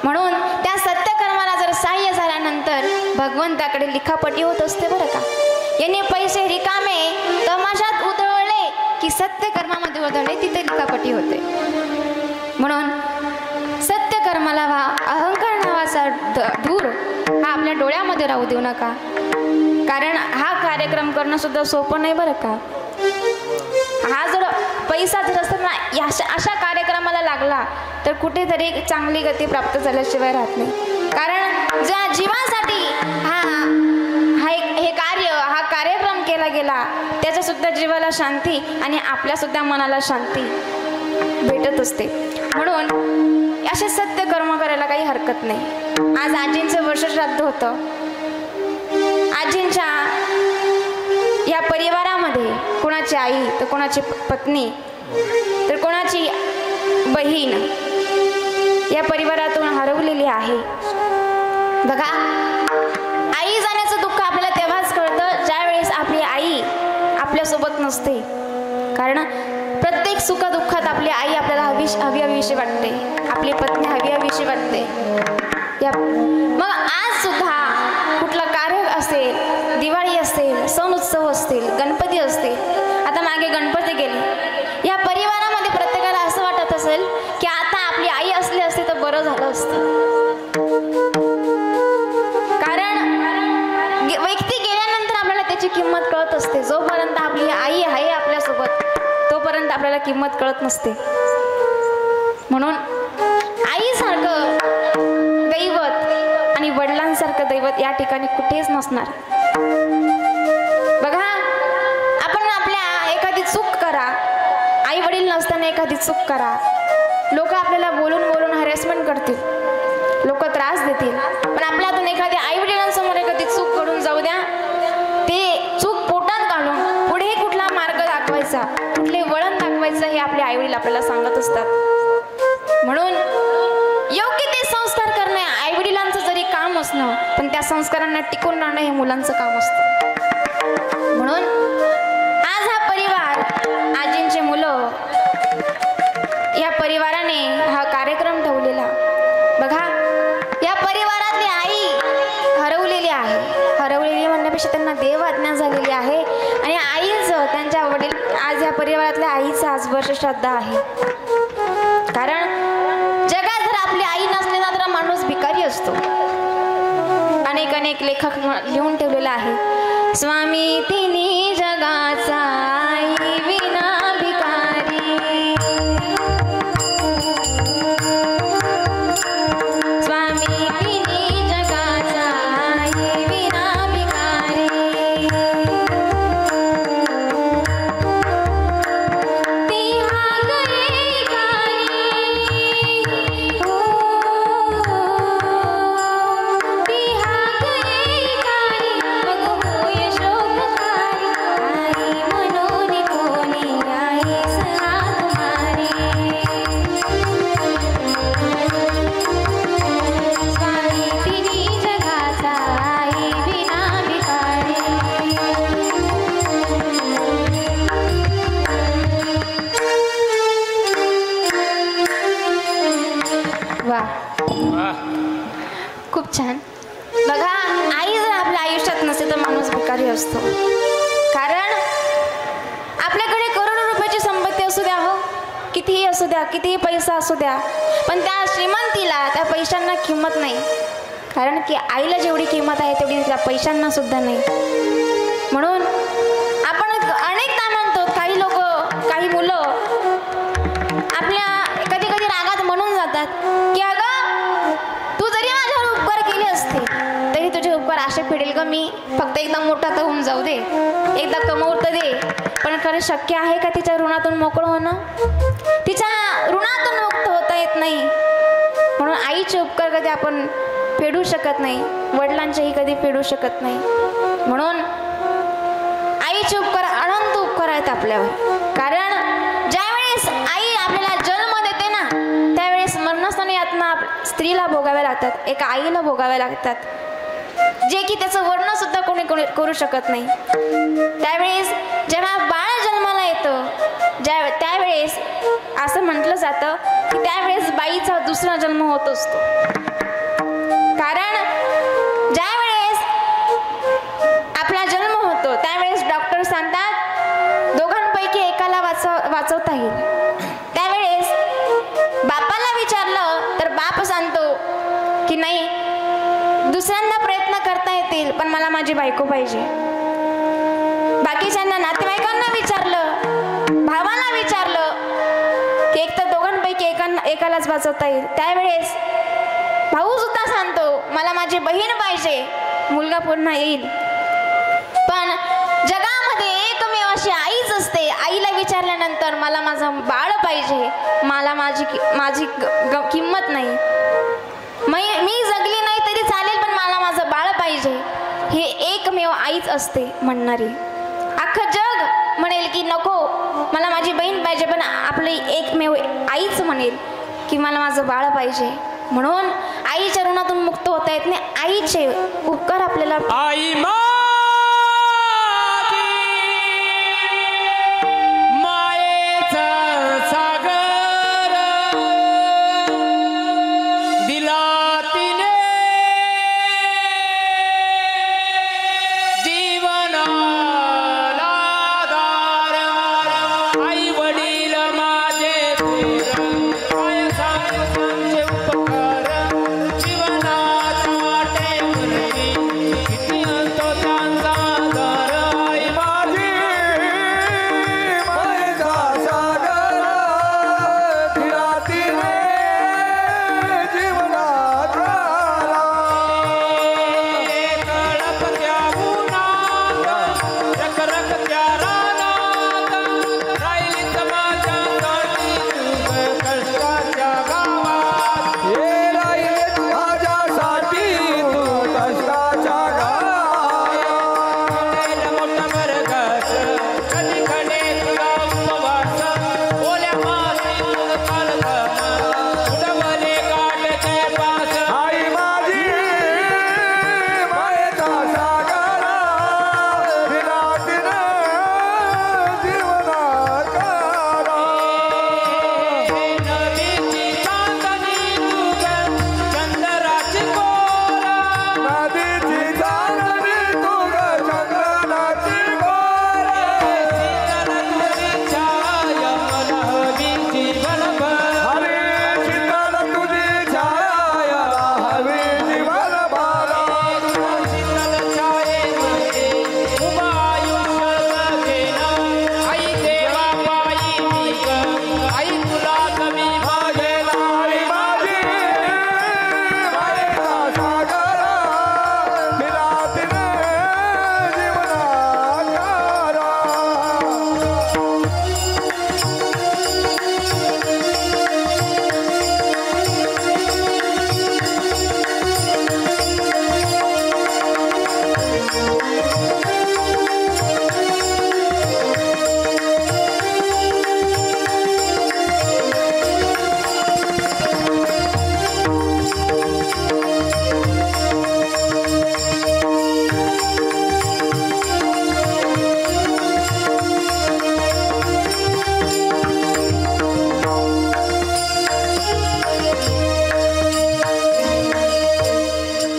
म्हणून त्या सत्यकर्माला जर सहाय्य झाल्यानंतर भगवंताकडे लिखापटी होत असते बरं का. याने पैसे रिकामे तमाशात उधळले की सत्यकर्मामध्ये उधळले, तिथे लिखापटी होते. म्हणून सत्यकर्माला अहंकार नावाचा धूर हा आपल्या डोळ्यामध्ये राहू देऊ नका. कारण हा कार्यक्रम करणं सुद्धा सोपं नाही बरं का. हा जर पैसा जर असत ना अशा कार्यक्रमाला लागला तर कुठेतरी चांगली गती प्राप्त झाल्याशिवाय राहत नाही. कारण ज्या जीवासाठी हा कार्यक्रम केला गेला त्याच्या सुद्धा जीवाला शांती आणि आपल्या सुद्धा मनाला शांती भेटत असते. म्हणून असे सत्य कर्म करायला काही हरकत नाही. आज आजींचं वर्षश्राद्ध होतं. आजींच्या या परिवारामध्ये कोणाची आई तर कोणाची पत्नी तर कोणाची बहीण या परिवारातून हरवलेली आहे. बघा, आई जाण्याचं दुःख आपल्याला तेव्हाच कळतं ज्या वेळेस आपली आई आपल्यासोबत नसते. कारण प्रत्येक सुखदुःखात आपली आई आपल्याला हवीशी वाटते, आपली पत्नी हवीशी वाटते. मग आज सुद्धा कुठलं कार्य असेल, दिवाळी असेल, सण उत्सव असतील, गणपती असतील, आता मागे गणपती गेले, या परिवारामध्ये प्रत्येकाला असं वाटत असेल की आता आपली आई असली असती तर बरं झालं असतं. कारण व्यक्ती गेल्यानंतर आपल्याला त्याची किंमत कळत असते. जोपर्यंत आपली आई आहे आपल्यासोबत तोपर्यंत आपल्याला किंमत कळत नसते. म्हणून आईसारखं दैवत आणि वडिलांसारखं दैवत या ठिकाणी कुठेच नसणार. बघा, आपण आपल्या एखादी चूक करा, आई वडील नसताना एखादी चूक करा, लोक आपल्याला बोलून बोलून हॅरेसमेंट करतील, लोक त्रास देतील. पण आपल्यातून एखाद्या आई वडिलांसमोर एखादी चूक करून जाऊ द्या, ते चूक पोटात घालून पुढे कुठला मार्ग दाखवायचा, कुठले वळण दाखवायचं हे आपले आई वडील आपल्याला सांगत असतात. म्हणून योग्य ते संस्कार करणे आई वडिलांचं जरी काम असणं, पण त्या संस्कारांना टिकून राहणं हे मुलांचं काम असतं. म्हणून आज हा परिवार, आजींचे मुलं, या परिवाराने हा कार्यक्रम ठेवलेला. बघा, या परिवारातली आई हरवलेली आहे. हरवलेली म्हणण्यापेक्षा त्यांना देव आज्ञा झालेली आहे. आणि आईचं, त्यांच्या वडील, आज या परिवारातल्या आईचं आज वर्षश्राद्ध आहे. कारण जगात जर आपली आई नसली ना तर माणूस भिकारी असतो. अनेक अनेक लेखक लिहून ठेवलेला आहे, स्वामी तिन्ही जगाचा आई विना भिकारी, स्वामी तिन्ही जगाचा आई विना भिकारी, ती हाक एकारी, हो, ती हाक एकारी, मग होय शोककारी, आई म्हणून कोणी आईस हाक मारी, स्वामी तिन्ही जगाचा आई विना भिकारी. वा, खूप छान. बघा, आई जर आपल्या आयुष्यात नसेल तर माणूस भिकारी असतो. कारण आपल्याकडे करोडो रुपयाची संपत्ती असू द्या, हो, कितीही असू द्या, कितीही पैसा असू द्या, पण त्या श्रीमंतीला त्या पैशांना किंमत नाही. कारण की आईला जेवढी किंमत आहे तेवढी त्या पैशांना सुद्धा नाही. म्हणून आपण अनेकदा म्हणतो, काही लोक, काही मुलं आपल्या कधी कधी रागात म्हणून जातात की अगं, तू जरी माझ्यावर उपकार केले असते तरी तुझे उपकार असे फेडेल का मी, फक्त एकदा मोठा तर होऊन जाऊ दे, एकदा कमवत दे. पण खरं शक्य आहे का तिच्या ऋणातून मोकळं होणं? तिच्या ऋणातून मुक्त होता येत नाही. म्हणून आईचे उपकार कधी आपण फेडू शकत नाही, वडिलांचेही कधी फेडू शकत नाही. म्हणून आईचे उपकार अनंत उपकार आहेत आपल्यावर. कारण ज्यावेळेस आई आपल्याला जन्म देते ना, त्यावेळेस मरणस्थानी यातना स्त्रीला भोगाव्या लागतात, एका आईला भोगाव्या लागतात, जे की त्याचं वर्णन सुद्धा कोणी करू शकत नाही. त्यावेळेस जेव्हा बाळ जन्माला येतं, त्यावेळेस असं म्हटलं जातं की त्यावेळेस बाईचा दुसरा जन्म होत असतो. कारण ज्यावेळेस आपला जन्म होतो त्यावेळेस डॉक्टर सांगतात दोघांपैकी एकाला वाचवता येईल. त्यावेळेस बापाला विचारलं तर बाप सांगतो की नाही, दुसऱ्यांदा प्रयत्न करता येतील पण मला माझी बायको पाहिजे. बाकीच्यांना, नातेवाईकांना विचारलं, भावाला विचारलं की एक तर दोघांपैकी एकालाच वाचवता येईल. त्यावेळेस भाऊ सुद्धा सांगतो मला माझी बहीण पाहिजे, मुलगा पुन्हा येईल. पण जगामध्ये एकमेव अशी आईच असते, आईला विचारल्यानंतर मला माझं बाळ पाहिजे, मला माझी किंमत नाही, मी जगली नाही तरी चालेल पण मला माझं बाळ पाहिजे, हे एकमेव आईच असते म्हणणारी. अख्खं जग म्हणेल की नको मला माझी बहीण पाहिजे, पण आपली एकमेव आईच म्हणेल की मला माझं बाळ पाहिजे. म्हणून आईच्या ऋणातून मुक्त होता येत नाही. आईचे उपकार आपल्याला आई माझी मायेचा सागर दिला तिने जीवनाला दार. आई वडील माझे काय सांगचे उपकार जीवनात वाटे किती अंतो त्यांचा दार. आई माझी मायेचा सागर दिला तिने जीवनात तळपत्या उन्हात रखरखत्या रानात राहिली माझ्या साठी तू कष्टाच्या गावात. हे राहिले माझ्यासाठी तू कष्टाच्या गावात. मोठा वर्गात कधी खडे तुला उपवास ओल्या मातीत कालगम उडवले काटचे पास. आई माझी मायेचा सागर दिला तिने जीवनात नदीची चांदणी तुझ चंद्राची कोरा नदीची चांदणी तू ग चंद्राची गोर. शीतल तुझी छाया मला हवी जीवनभर. हरी शीतल तुझी छाया हवी जीवनभर. शीतल छायेमध्ये उभा आयुष्य जगेन. आई देवा पायी मी ग आई तुला कमी भागेन. आई माझी मायेचा सागर दिला तिने जीवनात.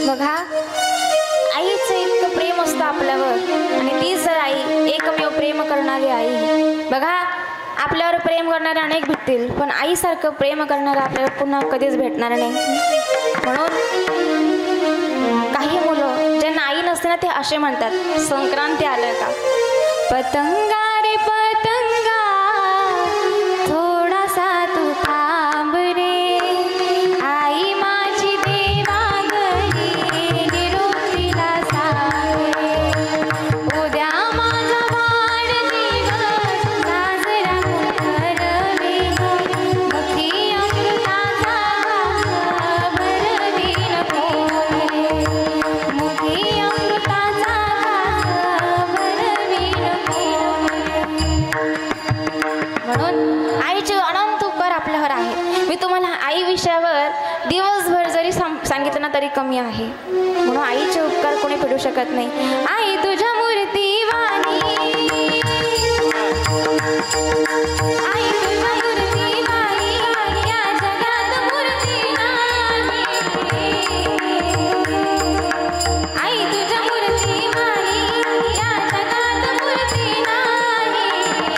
बघा, आईचं इतकं प्रेम असतं आपल्यावर आणि ती जर आई एकमेव प्रेम करणारी आई. बघा, आपल्यावर प्रेम करणारे अनेक भेटतील पण आईसारखं प्रेम करणारं आपल्याला पुन्हा कधीच भेटणार नाही. म्हणून काही मुलं ज्यांना आई नसते ना ते असे म्हणतात, संक्रांती आलं का पतंगा रे पतंगा थोडासा तू थांब रे. आई माझी देवा घरी निरोधीला सांग रे. उद्या माझा वाढदिवस साजरा करवे मुखी अमृताचा घास भरवी नको रे. मुखी अमृताचा घास भरवी नको रे. म्हणून आईचे अनंत उपकार आपल्यावर आहे. मी तुम्हाला आई विषयावर दिवसभर जरी सांगितलं ना तरी कमी आहे. म्हणून आईचे उपकार कोणी फेडू शकत नाही. आई तुझ्या मूर्ती वाणी आई तुझ्या मूर्ती वाणी या जगात मूर्ती नाही. आई तुझ्या मूर्ती वाणी या जगात मूर्ती नाही.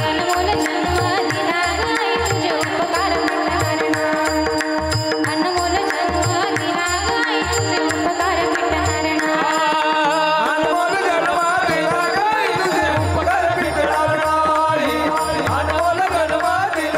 अनमोल जन्म दिला आई तुझे उपकार मिटणार. अनमोल जन्म दिला आई तुझे उपकार मिटणार. अनमोल जन्म दिला ग तुझे उपकार मिटणार नाही. अनमोल जन्म दिला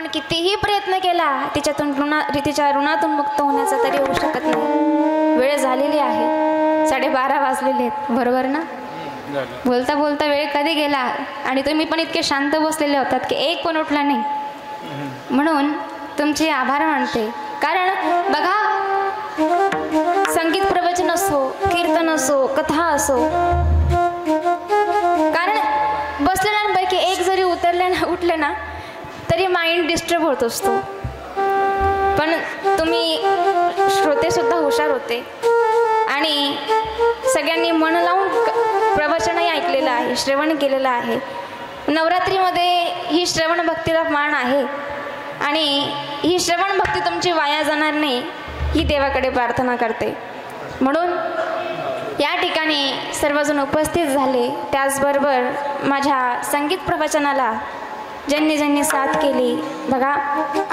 आपण कितीही प्रयत्न केला तिच्या ऋणातून मुक्त होण्याचा तरी होऊ शकत नाही. वेळ झालेली आहे, 12:30 वाजलेले आहेत, बरोबर ना? बोलता बोलता वेळ कधी गेला आणि तुम्ही पण इतके शांत बसलेले होतात की एक पण उठला नाही. म्हणून तुमचे आभार मानते. कारण बघा, संगीत प्रवचन असो, कीर्तन असो, कथा असो, कारण बसलेल्यांपैकी एक जरी उठले ना तरी माइंड डिस्टर्ब होत असतो. पण तुम्ही श्रोते सुद्धा हुशार होते आणि सगळ्यांनी मन लावून प्रवचनही ऐकलेलं आहे, श्रवण केलेलं आहे. नवरात्रीमध्ये ही श्रवण भक्तीला मान आहे आणि ही श्रवण भक्ती तुमची वाया जाणार नाही ही देवाकडे प्रार्थना करते. म्हणून या ठिकाणी सर्वजण उपस्थित झाले. त्याचबरोबर माझ्या संगीत प्रवचनाला ज्यांनी साथ केली, बघा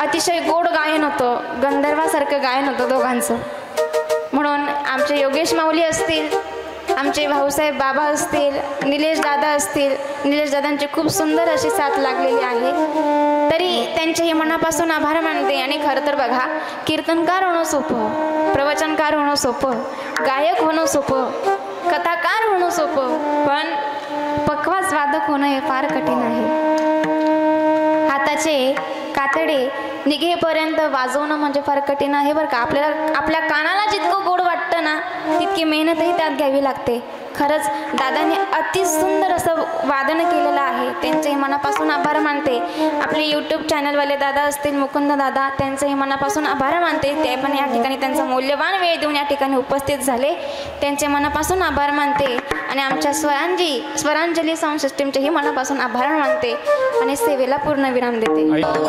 अतिशय गोड गायन होतं, गंधर्वासारखं गायन होतं दोघांचं. म्हणून आमचे योगेश माऊली असतील, आमचे भाऊसाहेब बाबा असतील, निलेश दादा असतील, निलेश दादांची खूप सुंदर अशी साथ लागलेली आहे. तरी त्यांचेही मनापासून आभार मानते. आणि खरं तर बघा, कीर्तनकार होणं सोपं, प्रवचनकार होणं सोपं, गायक होणं सोपं, कथाकार होणं सोपं, पण पक्वास वादक होणं हे फार कठीण आहे. हाताचे कातडे निघेपर्यंत वाजवणं म्हणजे फार कठीण आहे बरं का. आपल्या कानाला जितकं गोड वाटतं ना तितकी मेहनतही त्यात घ्यावी लागते. खरंच दादांनी अति सुंदर असं वादन केलेलं आहे, त्यांचेही मनापासून आभार मानते. आपले यूट्यूब चॅनलवाले दादा असतील, मुकुंद दादा, त्यांचेही मनापासून आभार मानते. ते पण या ठिकाणी त्यांचा मौल्यवान वेळ देऊन या ठिकाणी उपस्थित झाले, त्यांचे मनापासून आभार मानते. आणि आमच्या स्वरांजली साऊंड सिस्टीमचेही मनापासून आभार मानते आणि सेवेला पूर्ण विराम देते. महाराज